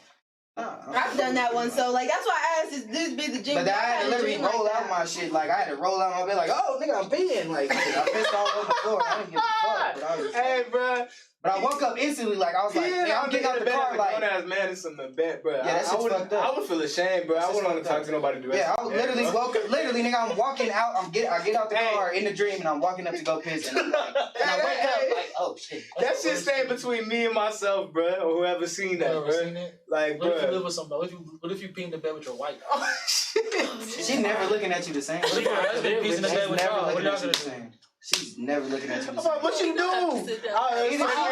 nah. I've done that one, so like that's why I asked this dude be the gym. But then I had to a literally dream like roll out that. my shit. Like I had to roll out my bed. Like, oh nigga, I'm peeing. Like I pissed all over the floor. I didn't give a fuck. But I was just Hey, bro. But I woke up instantly, like I was like, yeah, I'm getting out the car, like, as Madison the bed, bro. Yeah, that shit's fucked up. I would feel ashamed, bro. I wouldn't want to talk to nobody the rest yeah, I of the literally day, bro. woke up, literally, nigga, I'm walking out, I get out the car in the dream, and I'm walking up to go piss, and, I'm like, and I wake up like, oh shit. That shit staying between me and myself, bro, or whoever seen that, Ever bro. seen it? Like, What if you bro. live with somebody? What if you pee in the bed with your wife? Oh, shit. She never looking at you the same. What if your husband pees in the She's bed with never y'all? What looking y'all at you gonna the do? same. She's never looking at you the I'm same. like, what you do? Sit down. My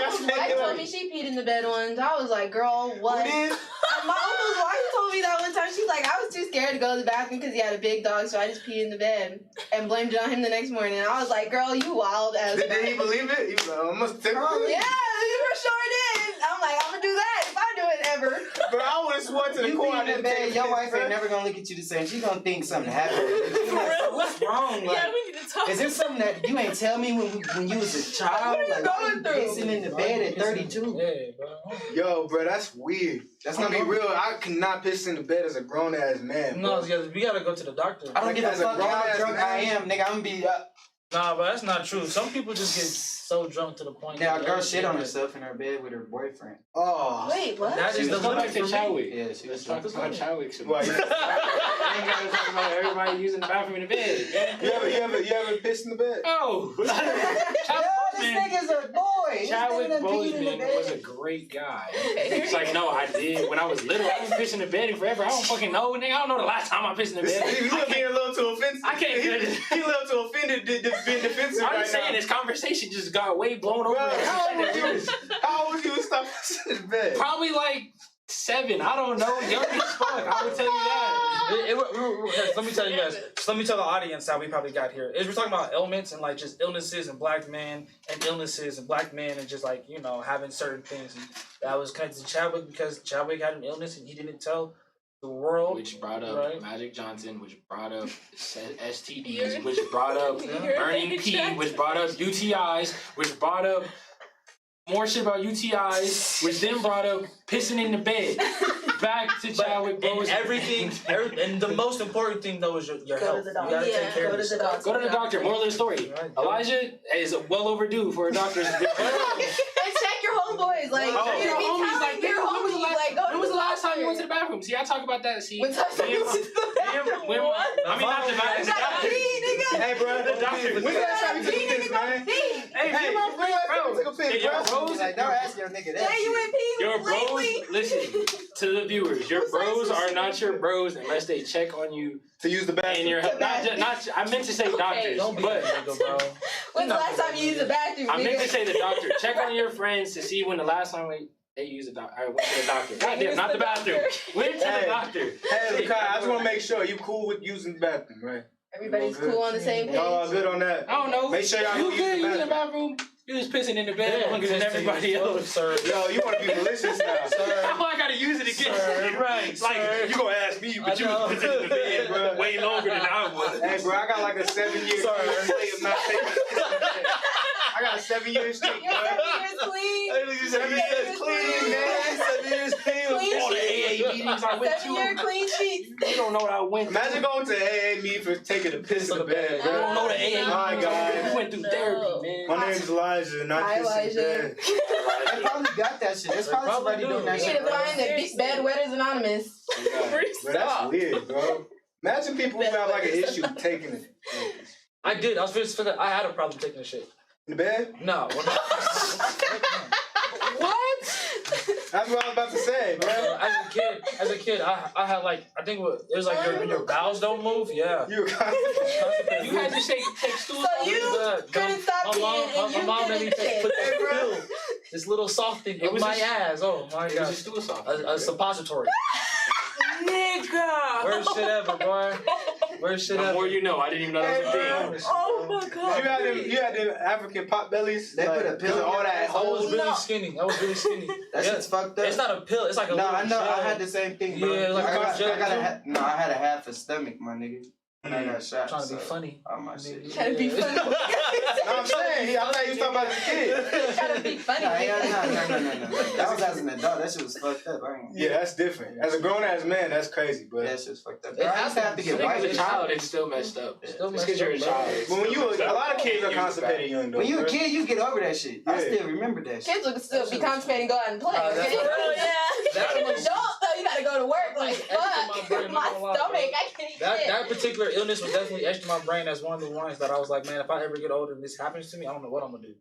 uncle's wife told me she peed in the bed once. I was like, girl, what? Who did? My uncle's wife told me that one time. She's like, I was too scared to go to the bathroom because he had a big dog, so I just peed in the bed and blamed it on him the next morning. I was like, girl, you wild as. Did he believe it? He was like, I must take Yeah, he for sure did. I'm like, I'm gonna do that if I do it ever. Bro, I would have sworn to the You core. be I in the didn't bed, take your piss, wife bro. ain't never gonna look at you the same. She gonna think something happened. She's like, what's wrong? Like, Yeah, we need to talk. is there something that you ain't tell me when you was a child? What are you Like, going why you through? pissing in the bed at 32? Yeah, bro. Yo, bro, that's weird. That's I'm not gonna be normal. real. I cannot piss in the bed as a grown ass man. No, Bro. we gotta go to the doctor. I don't Like, give a as a fuck how grown-ass drunk I man. am, nigga. I'm gonna be Nah, but that's not true. Some people just get so drunk to the point. Now, a that girl they shit on get- herself in her bed with her boyfriend. Oh. Wait, what? That is the Let's go back limit to for me. Chadwick. Yeah, she Let's was talk drunk. about Chadwick. Why, you, I ain't gotta talk about everybody using the bathroom in the bed. Man. you ever pissed in the bed? Oh, Yo, this nigga's a boy. This Chadwick nigga done peed in the Boseman was a bed. great guy. It's like, no, I did. When I was little, I didn't piss in the bed in forever. I don't fucking know, nigga. I don't know the last time I pissed in the bed. He's being a little too offensive. I can't do it. He a little too offended being defensive I'm right just saying, now. this conversation just got way blown over. Bro, how old was you? How old was you to stop pissing in the bed? Probably like 7. I don't know. Young as fuck. I would tell you that. Let me tell you guys. Let me tell the audience how we probably got here. We're talking about ailments and like just illnesses and black men and illnesses and black men and just like, you know, having certain things. And that was connected to Chadwick because Chadwick had an illness and he didn't tell the world. Which brought up Right. Magic Johnson, which brought up STDs, which brought up You're burning Magic pee, Johnson. which brought up UTIs, which brought up more shit about UTIs, which then brought up pissing in the bed. back to Chadwick And Bros. everything, and the most important thing though is your Go health. to the You doctor. gotta take care Go of to the yourself. doctor. Go to the doctor. Moral of the story: Right. Elijah is well overdue for a doctor's visit. And check your homeboys. Like, Oh, you your be homies telling like, your when was the homies, last, like, go when to was the last time doctor. you went to the bathroom? See, I talk about that. See, When time you went to the bathroom? I mean, not the bathroom. You gotta pee, nigga. Hey, bro. The doctor. When's the last time you took a piss, man? Hey, Hey, my when's the last time you took a Hey, piss, your bro? bros, Like, don't ask your nigga that. Yeah, you shit. ain't peed your bros. lately. Listen to the viewers. Your Who's that bros are specific? not your bros unless they check on you To use the and bathroom. your health. Not. I meant to say doctors, Don't be but that nigga, bro. When's the last time you used the bathroom, I meant to nigga? say the doctor. Check on your friends to see when the last time they used the doctor. I went to the doctor. Goddamn, not the bathroom. Went to the Hey. doctor. Hey, Lakai, I just want to make sure you cool with using the bathroom, right? Everybody's Good. cool on the same page. Y'all good on that? I don't know. Make sure y'all You know good using the using the bathroom. bathroom? You was pissing in the bed Yeah, longer than everybody else. sir. Yo, you want to be malicious now. Oh, I gotta use it again. Sir. Right. Like, Sir. you gonna ask me, but I you was know. pissing in the bed, bro. Way longer than I was. Hey, bro, I got like a 7-year Sorry. streak of not taking a piss in the bed. I got a 7-year streak, You're bro. 7 years clean. 7 years clean, man. 7 years clean. Clean All the sheet. AA meetings I went 7 year to. clean sheets. You don't know what I went through. Imagine going to AA meet for taking a piss in the bed, You bro. don't know the AA My meetings. God. We went through therapy, man. My name's Elijah, not Hi, pissing in the Elijah. bed. They probably got that shit. There's probably probably somebody do. doing that You shit. need to bro. find the Big Bad Wetters Anonymous. Bro, that's weird, bro. Imagine people who have like an issue taking it I did. I was just figuring I had a problem taking a shit. in the bed. No. What? That's what I was about to say, bro. As a kid, I had like I think it was like when your bowels don't move. Yeah. You were constipated. You had to take stool. So you couldn't stop peeing and my you mom made me couldn't put shit. this pill, this little soft thing It in was my a- ass. Oh my It was god. a stool soft. A suppository. Nigga. Worst shit ever, boy. Worst shit The ever. more you know. I didn't even know that was a thing. Oh my god. You had them African pot bellies. They put a pill in all your that ass. I was holes. really skinny. I was really skinny. That Yeah. shit's fucked up. It's not a pill. It's like a No, little I know. I gel. had the same thing, bro. Yeah, like I got gel a too. no. I had a half a stomach, my nigga. When I got shot. Trying to be so, funny. Oh my shit. Trying to be funny. No, I'm saying, I thought you was talking about the kid. Trying to be funny. No, nigga. no. That was as an adult. That shit was fucked up. I ain't. Yeah, that's different. As a grown ass man, that's crazy, bro. That shit was fucked up. It I used to have to get When white. you're a child, it's still messed up. Still Just because you're a messed up, child. bro. it's But when still you, messed a up. lot of kids are Use it constipated young though. When you a bro. kid, you get over that shit. I Yeah. still remember that shit. Kids would still be constipated and go out and play. Okay? Oh yeah. That An was- adult though, you gotta go to work. Like Extra my fuck, brain, my not gonna lie, stomach. bro. I can't eat That shit. that particular illness was definitely etched in my brain as one of the ones that I was like, man, if I ever get older and this happens to me, I don't know what I'm gonna do.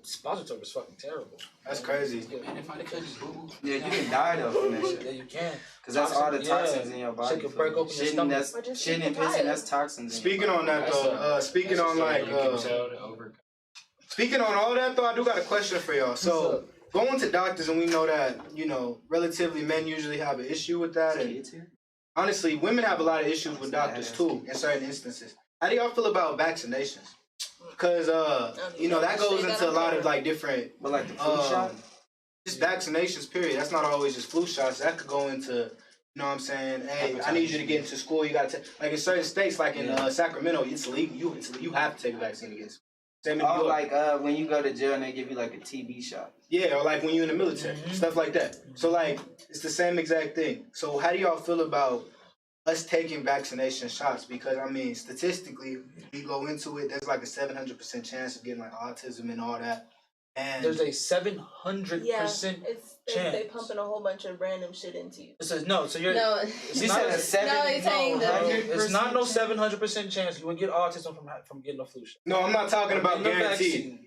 Suppository was fucking terrible. That's crazy. Man, if I could just boo. Yeah, you can die though from that shit. Yeah, you can. Cause that's all the Toxin, yeah. toxins in your body. Shit could break open your Shitting, stomach. that's Or just shitting and keep it pissing. tight. That's toxins. in Speaking your on that That's though, speaking on like, speaking on all that though, I do got a question for y'all. So going to doctors, and we know that relatively men usually have an issue with that, body. and Kids here? honestly, women have a lot of issues with doctors too in certain instances. How do y'all feel about vaccinations? Because that goes into a lot of like different But like the flu shot. just vaccinations. Period. That's not always just flu shots. That could go into you know what I'm saying. Hey, I need you to get into school. You got to like in certain states, like in Sacramento, it's legal. You have to take a vaccine against. Same in New Oh, York. like when you go to jail and they give you like a TB shot. Yeah, or like when you're in the military, stuff like that. So like it's the same exact thing. So how do y'all feel about us taking vaccination shots? Because I mean, statistically, we go into it. There's like a 700% chance of getting like autism and all that. And There's a 700% Yeah. It's they chance. pumping a whole bunch of random shit into you. It says no, so you're. No, It's She not said a a 7. no, he's saying No, the. it's not no 700% chance you will get autism from getting a flu shot. no, I'm not talking about Getting a guaranteed.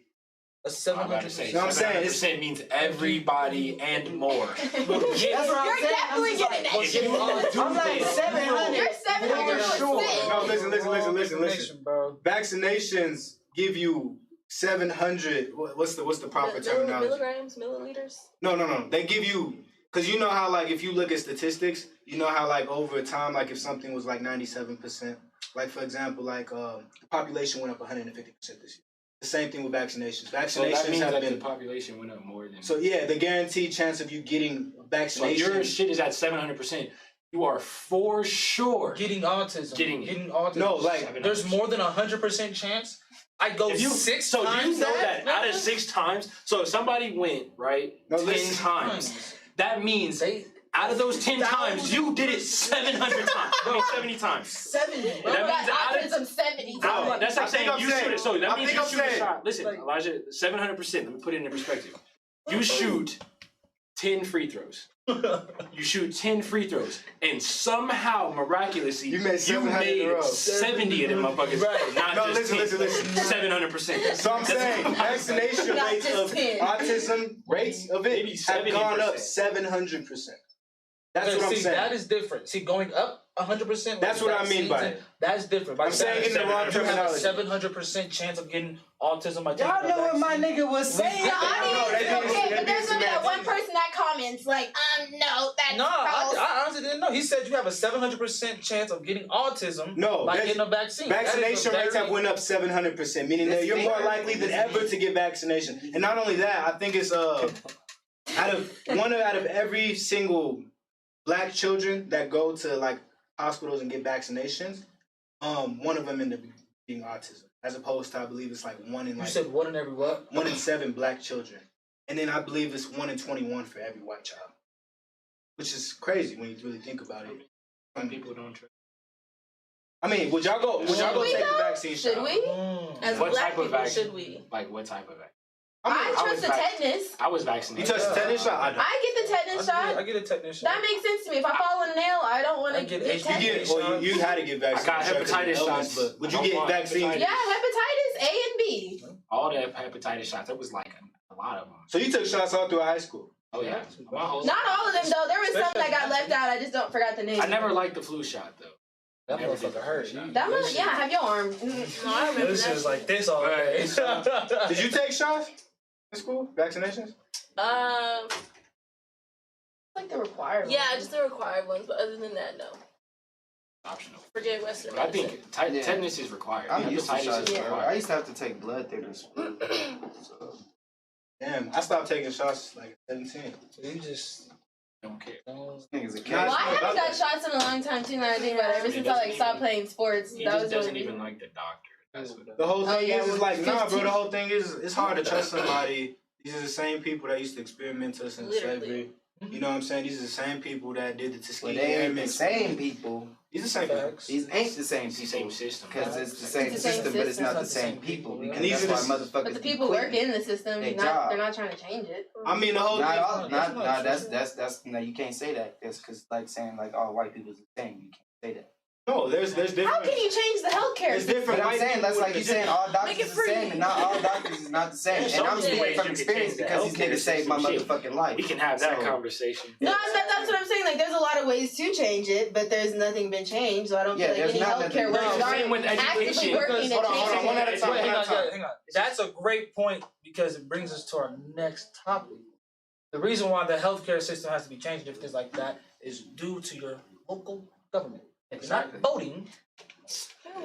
vaccine, a I'm about to say, 700%. No, I'm saying 700% means everybody and more. That's what I'm You're saying. definitely getting that Well, shit. getting autism. I'm like 700. You're 700%. No, listen. Information, bro. Vaccinations give you 700. What's the proper terminology? Milligrams, milliliters. No. They give you, because you know how like if you look at statistics, you know how like over time, like if something was like 97%, like for example, like the population went up 150% this year. The same thing with vaccinations. So that Vaccinations means have that been the population went up more than. so yeah, the guaranteed chance of you getting So vaccination. your shit is at 700%. You are for sure. Getting autism. Getting it. Getting autism. No, like there's more than 100% chance. I go If you, 6 so times you know that out of 6 times, so if somebody went, right, No, 10 listen. times, that means They Out of those 10 times, you did it 700 times. I mean, 70 times. 70. That Bro, means got out of- autism 70 Bro, times. That's like I think saying I'm you saying- shoot it. So that I means think you I'm shoot a saying- shot. Listen, like- Elijah, 700%. Let me put it in perspective. You shoot 10 free throws. You shoot 10 free throws, and somehow, miraculously, You made 700 in a row. 70 of them motherfuckers. Right. Not No, just listen. 700%. So I'm saying vaccination Not rates just of 10. autism rates of Maybe it have gone up 70%. 700%. That's Okay, what I'm see, saying. that is different. See, going up 100%. That's what I mean by it. That's different. By I'm saying that, in the wrong you have a terminology. 700% chance of getting autism by taking Y'all a know what my vaccine. nigga was saying. The No, audience, they did- okay, they but there's did gonna be that one semantics. person that comments like, no, that's No, false. I honestly didn't know. He said you have a 700% chance of getting autism No, by there's- getting a vaccine. That is a Vaccination rates very- have went up 700%, meaning that you're more likely than ever to get vaccination. And not only that, I think it's out of every single black children that go to like hospitals and get vaccinations, one of them ended up being autism, as opposed to I believe it's like one in You like said 1 in every what? 1 in 7 black children, and then I believe it's 1 in 21 for every white child, which is crazy when you really think about it. Some people don't trust. I mean, would y'all go Should we take the though? vaccine Should shot? we? Mm. As What black type of people, vaccine? should we? Like, what type of vaccine? I was trust the vac- tetanus. I was You vaccinated. touched the tetanus shot? I don't. I get the tetanus shot. I get a tetanus shot. That makes sense to me. If I fall on a nail, I don't want I to get get HPV. tetanus. You had to get vaccine. I got hepatitis shots. But would you I don't get want vaccine? hepatitis. Yeah, hepatitis A and B. All the hepatitis shots. There was like a lot of them. So you took shots all through high school? Oh yeah. My whole- Not all of them though. There was some that got left out. I just don't forgot the name. I never liked the flu shot though. That Never did motherfucker the hurt. flu shot. That one, yeah, have your arm. No, I remember This that. is like this all day. Did you take shots in school? Vaccinations? Like the required. Yeah, just the required ones, but other than that, no. Optional. Forget Western But I medicine. think Yeah. tetanus is required. I'm used to Hepatitis shots, is bro. required. I used to have to take blood thinners. So, Damn, I stopped taking shots like at 17. So you just Don't care. don't. niggas a Nah, cat. Well, I it's haven't about got that. shots in a long time too. Now I think about it. Ever He since I like doesn't stopped even- playing sports, He that just was the only doesn't even reason. like the doctor. That's what The whole Oh, thing yeah, is we're like, nah, bro, 15. the whole thing is, it's hard to trust somebody. These are the same people that used to experiment us in Literally. slavery. You know what I'm saying? These are the same people that did the But Tuskegee they ain't Airmen the same experiment. people. These are the same people. Facts. These ain't the same It's the same people. system. Because it's the same It's the same system, but it's system. not the It's not same the same people. people, Because And these that's are why the- motherfuckers But the be people quitting. work in the system. They Not, job. they're not trying to change it. I mean, the whole Not thing. all, That's not that's no, you can't say that. That's because like saying like all white people's the same. You can't say that. No, there's How different. can you change the healthcare There's system? different But I'm white saying people that's with like you the saying all doctors Make it is the same, free. and not all doctors is not the same. There's And so I'm many speaking ways from you could experience change the because these healthcare niggas saved my system. Shit. motherfucking life. We can have that So- conversation. No, that's what I'm saying. Like, there's a lot of ways to change it, but there's nothing been changed. So I don't Yeah, feel like there's any not healthcare nothing- workers No, are same with actively education. working to Because- change hold on, one at a it. time. Wait, hang on. That's a great point because it brings us to our next topic. The reason why the healthcare system has to be changed if things like that is due to your local government. If you're not Exactly. voting,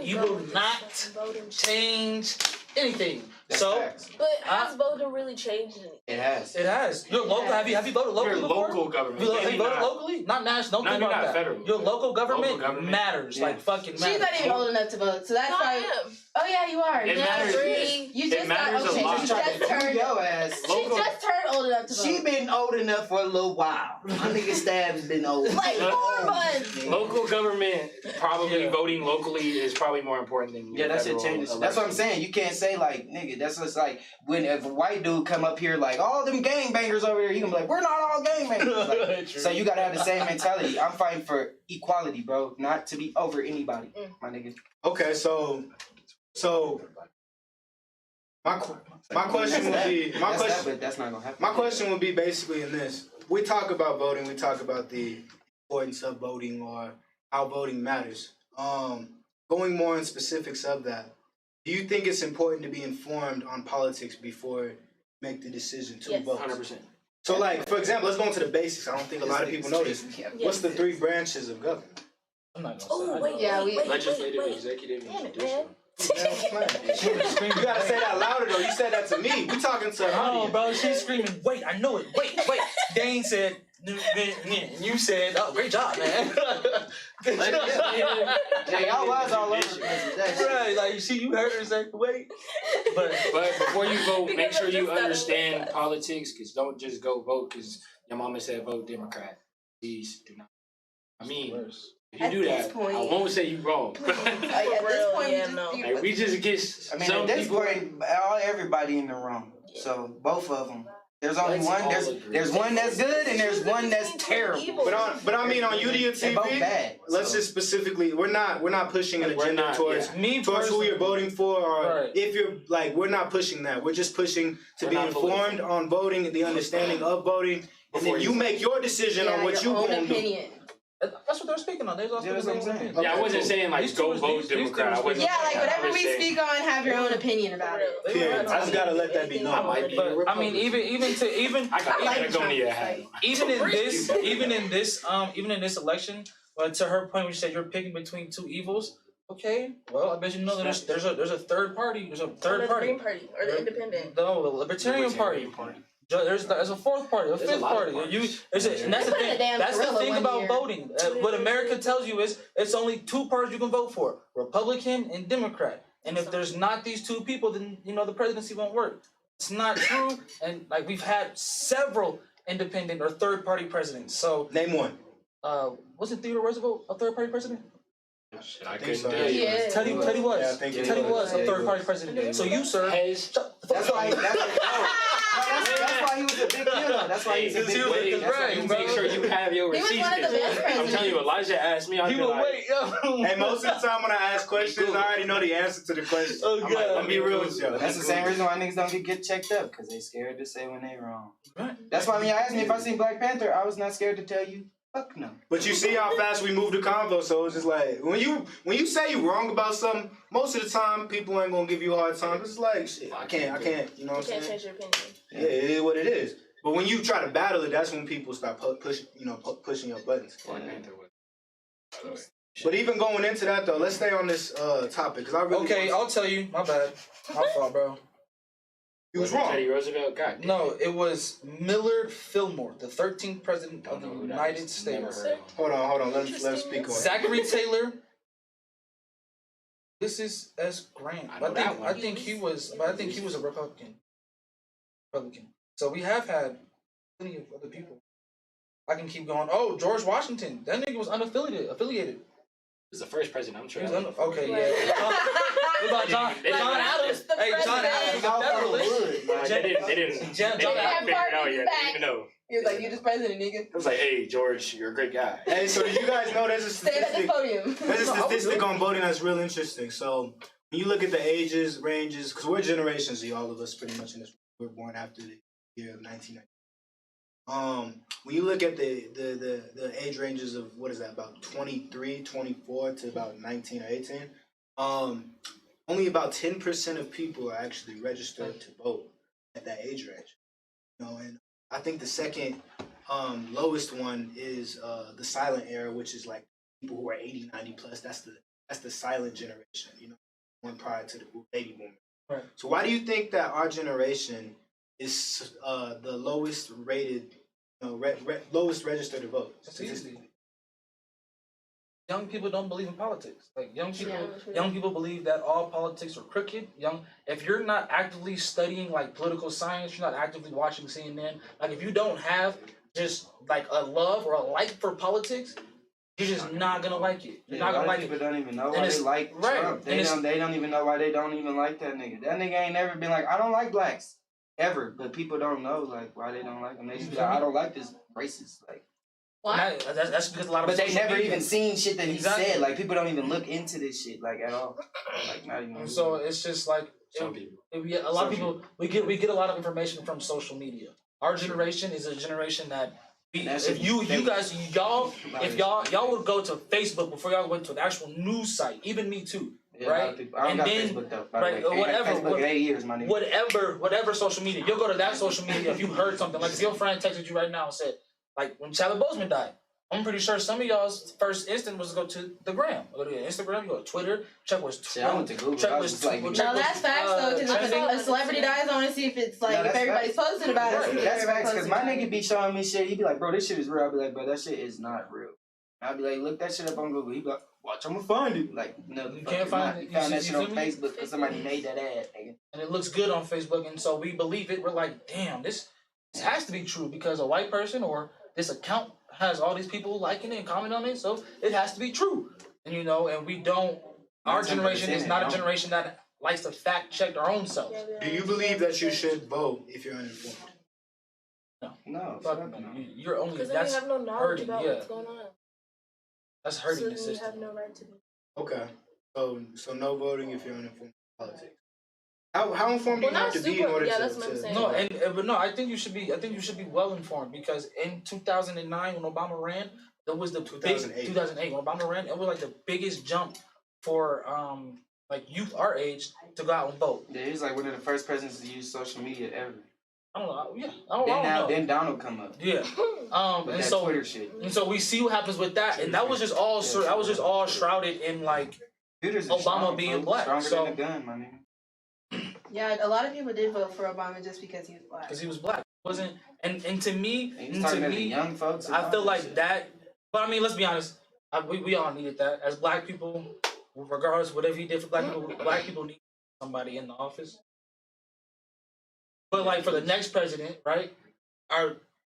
you will not change anything. That's So facts. But has voting really changed anything? It has. it has. Your local. Have you voted locally Your before? local government. Have you maybe voted not. locally? Not national. No, Think you're about not that. federal. Your local government, Local government. matters. Yeah. Like fucking She's matters. not even old enough to vote, so that's No, why. I am. Oh yeah, you are. It Yeah, matters. three. You It just got matters a okay. lot. She Trying just to turned. prove your ass. She just turned old enough to vote. She been old enough for a little while. My nigga Stab's been old. like 4 months. Local government, probably Yeah. voting locally is probably more important than Yeah, that shit federal changes. That's what I'm election. saying. You can't say like, nigga. That's just like when if a white dude come up here like, all them gangbangers over here, he gonna be like, we're not all gangbangers. Like, True. so you gotta have the same mentality. I'm fighting for equality, bro, not to be over anybody, my nigga. Okay, so my question would be But that's not gonna happen. My question would be basically in this. We talk about voting, we talk about the importance of voting or how voting matters. Going more in specifics of that, do you think it's important to be informed on politics before you make the decision to Yes. vote? 100%. So like, for example, let's go into the basics. I don't think a lot of people know this. What's the 3 branches of government? I'm not gonna say. Oh, I wait, know. Yeah, wait, we- wait, Legislative, wait. executive, Damn and it, judicial. man. You gotta say that louder though. You said that to me. We talking to an No, audience. bro, she's screaming, wait, I know it, wait. Dane said, and you said, oh, great job, man. Yeah, y'all was all over the place with that shit. Right, like, you heard her say, wait. But, But before you vote, make Because sure I'm you just not in understand class. politics, because don't just go vote because your mama said vote Democrat. Please do not. I mean, Worse. if you At do this that, point- I won't say you wrong. Like, at this real, point, yeah, you no. just Like, we just get I mean, some at this people. point, everybody in the wrong. So both of them. There's only Let's one. all There's agree. there's one that's good and there's one that's terrible. But I mean on Youdia They're both TV, bad. let's so. just specifically we're not pushing an Like, we're agenda not, towards yeah. Me towards who you're personally- voting for, or Right. if you're like, we're not pushing that. We're just pushing to We're be not informed political. on voting, the understanding of voting, and Before then you make your decision on what you your own want to do. opinion. That's what they're speaking on. They're all Yeah, speaking that's what I'm on saying. opinion. Yeah, I wasn't saying like These go two- vote these Democrat. I two- wasn't Yeah, like saying that. I whatever was we saying- speak on, have your own opinion about it. Period. I just gotta let that be known. I might be a But I mean, Republican. even I got like Patagonia Trump, hat. like- even in this election, but to her point, when she said you're picking between two evils. Okay, well, I bet you know that there's a third party. There's a third the party. Green Party or the Independent. No, the Libertarian Party. There's a fourth party, a There's a fifth lot of party. parties. And that's the Put a thing. damn That's the gorilla thing one about year. voting. What America tells you is it's only two parties you can vote for: Republican and Democrat. And if there's not these two people, then the presidency won't work. It's not true. And like we've had several independent or third party presidents. So Name one. wasn't Theodore Roosevelt a third party president? Shit, I think couldn't so. do it. Yeah. Teddy was. Yeah, I think he Teddy was. was Yeah, a he third party was. president. So you, sir, Has That's why. That's why he was a big deal. That's why he's a big deal. wait, That's why he was make sure you have your He was receipts. one of the best I'm telling you, presidents. Elijah asked me. I'd he be will like, wait. Yo. And most of the time when I ask questions, I already know the answer to the question. Oh, I'm like, God. let me be real with you. That's the same reason why niggas don't get checked up, because they scared to say when they wrong. Right. That's why when you asked me if I seen Black Panther, I was not scared to tell you, fuck no. But you see how fast we move the convo, so it's just like when you say you're wrong about something, most of the time people ain't gonna give you a hard time. It's like shit, I can't, you know You what I'm can't saying? change your opinion. Yeah, it is what it is. But when you try to battle it, that's when people start pushing your buttons. Black Panther was. By the way. But even going into that though, let's stay on this topic because I really Okay, I'll tell you. My bad. My fault, bro. you was Wasn't wrong. Teddy Roosevelt? God damn. No, it was Millard Fillmore, the 13th president of Don't the know who that United is. Never States. heard of him. Hold on. Let him speak on it. Zachary Taylor. This is S. Grant. I know that one. I think he was a Republican. So we have had plenty of other people. I can keep going. Oh, George Washington. That nigga was affiliated. He was the first president. I'm He sure. was okay, yeah. What about John? They didn't- John like, Adams. the Hey, John president. Adams, the Federalist. Like, they didn't John figure it Adams. out yet. They didn't even know. He was like, "You just president, nigga. It was like, hey, George, you're a great guy. Hey, so did you guys know there's a Stand at this statistic? podium." There's a No, I was statistic good. on voting that's real interesting. So when you look at the ages, ranges, because we're Generation Z, all of us pretty much in this, we're born after the year of 1990. When you look at the age ranges of, what is that, about 23, 24 to about 19 or 18, only about 10% of people are actually registered to vote at that age range. And I think the second lowest one is the silent era, which is like people who are 80, 90 plus. That's the silent generation, one prior to the baby boomers. Right. So why do you think that our generation is the lowest rated, lowest registered to vote? That's easy. Young people don't believe in politics. Like young people, Yeah. young people believe that all politics are crooked. If you're not actively studying like political science, you're not actively watching CNN. Like if you don't have just like a love or a like for politics, you're just not gonna like it. You're not gonna like people it. don't even know And why it's- they like right, Trump. and it's- They don't even know why they don't even like that nigga. That nigga ain't never been like, I don't like blacks. Ever. But people don't know like why they don't like him. They just be like, I don't like this racist. Like, Why? That's because a lot of but they social never media. even seen shit that he Exactly. said. Like people don't even look into this shit like at all. Like not even. And so it's just like Some people. a lot of people we get a lot of information from social media. Our generation is a generation that That shit if you fake. guys y'all if y'all would go to Facebook before y'all went to an actual news site, even me too, Yeah, a lot of right? people- I don't And got then- Facebook though. By right, the way. whatever, Facebook what- 8 years, my nigga. whatever social media, you'll go to that social media if you heard something. Like if your friend texted you right now and said, like when Chadwick Boseman died, I'm pretty sure some of y'all's first instinct was to go to the gram, go to Instagram, you go to Twitter, check what's Shit, I went to Google. check I was what's just like, check No, what's, that's facts though. Because trending. if a celebrity dies, I want to see if it's like No, if that's everybody's facts. posting about it. Right. see if That's everybody facts, because posting my about it. nigga be showing me shit. He be like, bro, this shit is real. I be like, bro, that shit is not real. I be like, look that shit up on Google. He be like, watch, I'm gonna find it. Like, no, the You fuck can't it's find not. it. You You found see- that shit you on feel me? Facebook because somebody made that ad, nigga. And it looks good on Facebook, and so we believe it. We're like, damn, this has to be true because a white person or this account has all these people liking it and commenting on it, so it has to be true. And you know, and we don't. Our generation is not a generation that likes to fact check our own selves. Do you believe that you should vote if you're uninformed? No, Fuck fuck no. no. You're only Because then you that's have no knowledge hurting. about Yeah, what's going on. that's hurting So the then you system. have no right to be. Okay. So no voting if you're uninformed politics. How informed do Well, you have not to be in super- order yeah, to? that's what I'm saying. No, and but no, I think you should be. I think you should be well informed because in 2009 when Obama ran, that was the 2008. 2008 when Obama ran, it was like the biggest jump for like youth our age to go out and vote. Yeah, he was like one of the first presidents to use social media ever. I don't know. Yeah, I don't know. Then Donald come up. Yeah. With And that so Twitter shit. and so we see what happens with that, and that was just all shrouded in like Twitter's Obama strong, being fool. black, Stronger so- than a gun, my nigga. Yeah, a lot of people did vote for Obama just because he was black. because he was black. Wasn't and to me, And he's talking to the me, young folks. and I all feel that like shit. that. But I mean, let's be honest. We all needed that as black people. Regardless, whatever he did for black people need somebody in the office. But like for the next president, right?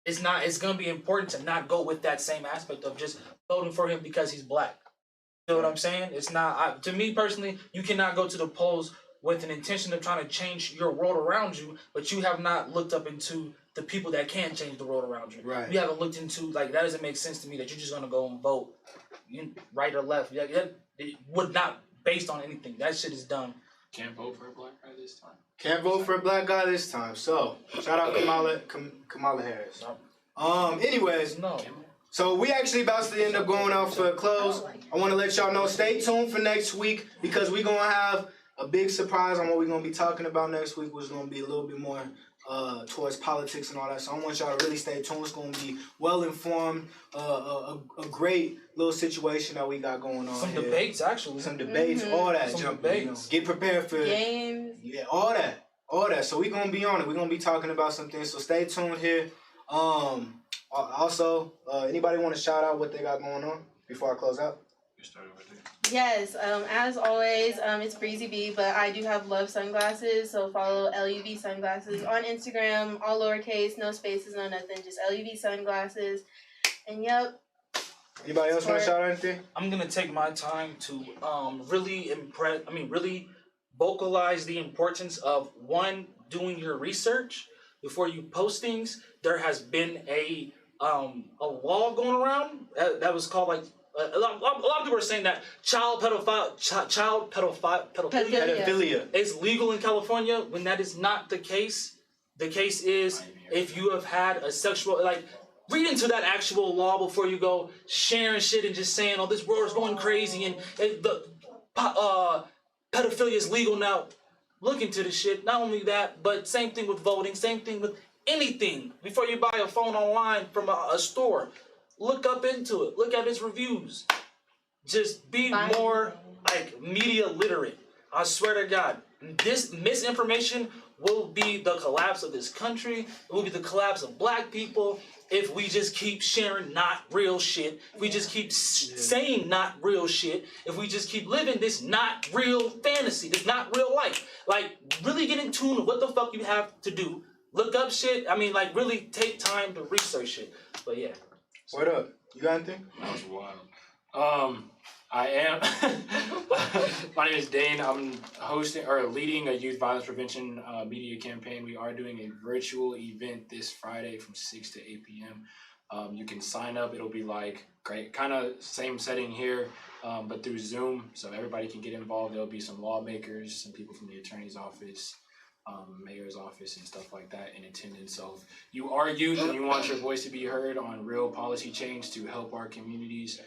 It's gonna be important to not go with that same aspect of just voting for him because he's black. You know what I'm saying? It's not. To me personally, you cannot go to the polls with an intention of trying to change your world around you, but you have not looked up into the people that can change the world around you. Right. You haven't looked into like that doesn't make sense to me that you're just gonna go and vote, right or left. It would not based on anything. That shit is dumb. Can't vote for a black guy this time. Can't vote for a black guy this time. So shout out Kamala Harris. Anyways, No. so we actually about to end up going out for a close. I want to let y'all know, stay tuned for next week because we're gonna have a big surprise on what we're gonna be talking about next week, which is gonna be a little bit more towards politics and all that. So I want y'all to really stay tuned. It's gonna be well informed, a great little situation that we got going on. Some here. debates actually. Some debates, all that. Some Jump, debates. get prepared for Games. yeah, all that. So we're gonna be on it. We're gonna be talking about some things. So stay tuned here. Also, anybody want to shout out what they got going on before I close out? You started with it. Yes, as always, it's Breezy B, but I do have Love Sunglasses, so follow LUV Sunglasses on Instagram, all lowercase, no spaces, no nothing, just LUV Sunglasses. And yep. Anybody else want to shout out anything? I'm gonna take my time to really really vocalize the importance of doing your research before you post things. There has been a law going around that was called like a lot of people are saying that child pedophilia is legal in California when that is not the case. The case is if you have had a sexual read into that actual law before you go sharing shit and just saying, oh, this world is going crazy and the pedophilia is legal now. Look into the shit. Not only that, but same thing with voting, same thing with anything. Before you buy a phone online from a store, look up into it. Look at its reviews. Just be more media literate. I swear to God, this misinformation will be the collapse of this country. It will be the collapse of black people if we just keep sharing not real shit. If we just keep saying not real shit. If we just keep living this not real fantasy, this not real life. Really get in tune with what the fuck you have to do. Look up shit. Really take time to research shit. But yeah. Word up. You got anything? That was wild. I am. My name is Dane. I'm leading a youth violence prevention media campaign. We are doing a virtual event this Friday from 6 to 8 p.m. You can sign up. It'll be great, kind of same setting here, but through Zoom, so everybody can get involved. There'll be some lawmakers, some people from the attorney's office, mayor's office, and stuff like that in attendance. So if you are youth and you want your voice to be heard on real policy change to help our communities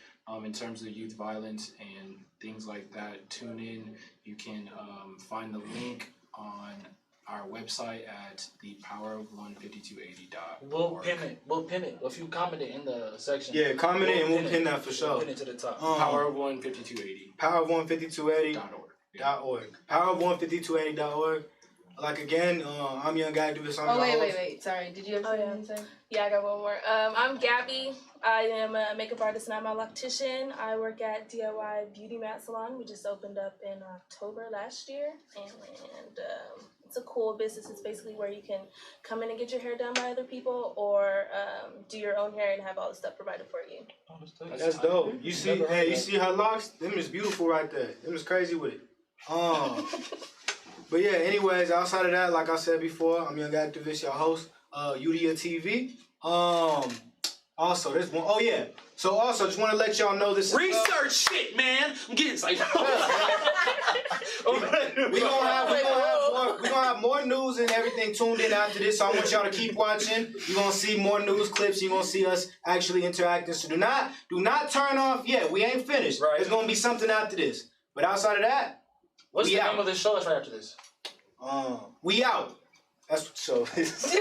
in terms of youth violence and things like that, tune in. You can find the link on our website at thepowerof15280.org. We'll pin it. If you comment it in the section. Yeah, comment it and we'll pin that for sure. We'll pin it to the top. Powerof15280.org. Powerof15280.org. Powerof15280.org. Again, I'm Young Guy Davis. I'm your host. Wait. Sorry, did you have something to say? Yeah, I got one more. I'm Gabby. I am a makeup artist and I'm a loctician. I work at DIY Beauty Mat Salon. We just opened up in October last year, and it's a cool business is basically where you can come in and get your hair done by other people, or do your own hair and have all the stuff provided for you. That's dope. You see, hey, you see her locks? Them is beautiful right there. Them is crazy with it. But yeah, anyways, outside of that, like I said before, I'm Young Activist, your host, Youdia TV. Also, there's one. Oh yeah. So also, just want to let y'all know this. Research shit, man. I'm getting excited. we gonna have more news and everything tuned in after this. So I want y'all to keep watching. You're gonna see more news clips. You're gonna see us actually interacting. So do not turn off yet. We ain't finished. Right. There's gonna be something after this. But outside of that, What's we the out. name of this show that's right after this? We out. That's what the show is.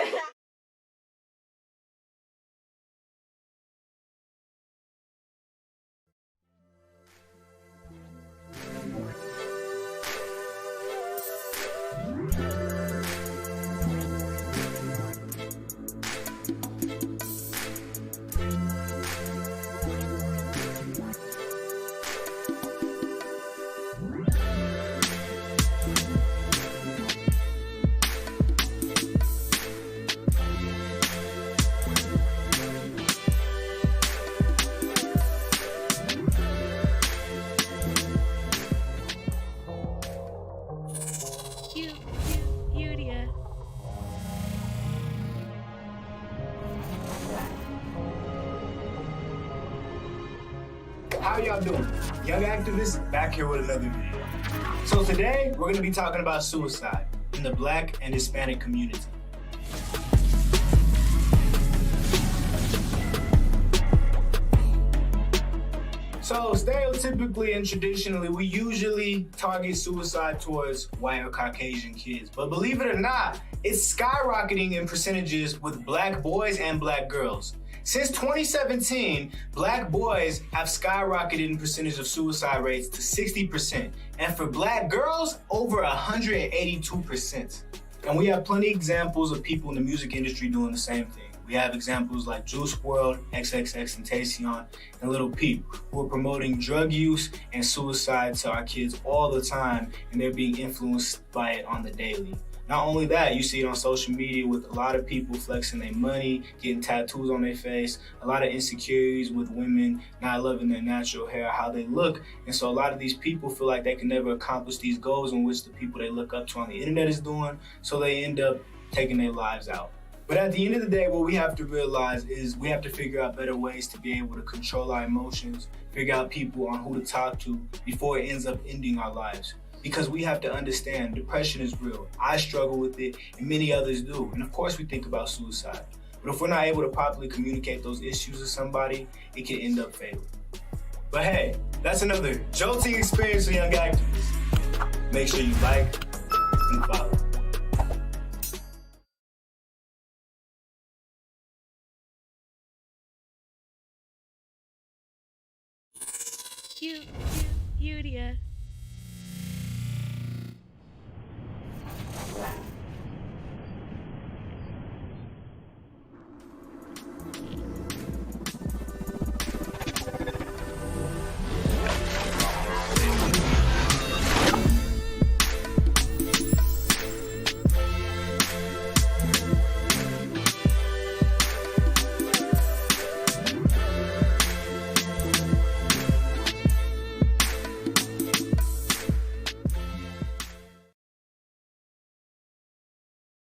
Youdia. How y'all doing? Young Activists back here with another video. So today we're gonna be talking about suicide in the Black and Hispanic community. So stereotypically and traditionally, we usually target suicide towards white or Caucasian kids. But believe it or not, it's skyrocketing in percentages with Black boys and Black girls. Since 2017, Black boys have skyrocketed in percentage of suicide rates to 60%. And for Black girls, over 182%. And we have plenty of examples of people in the music industry doing the same thing. We have examples like Juice WRLD, XXXTentacion, and Lil Peep, who are promoting drug use and suicide to our kids all the time, and they're being influenced by it on the daily. Not only that, you see it on social media with a lot of people flexing their money, getting tattoos on their face, a lot of insecurities with women not loving their natural hair, how they look. And so a lot of these people feel like they can never accomplish these goals in which the people they look up to on the internet is doing, so they end up taking their lives out. But at the end of the day, what we have to realize is we have to figure out better ways to be able to control our emotions, figure out people on who to talk to before it ends up ending our lives. Because we have to understand depression is real. I struggle with it and many others do. And of course we think about suicide. But if we're not able to properly communicate those issues to somebody, it can end up fatal. But hey, that's another jolting experience for Young Activists. Make sure you like and follow. Youdia.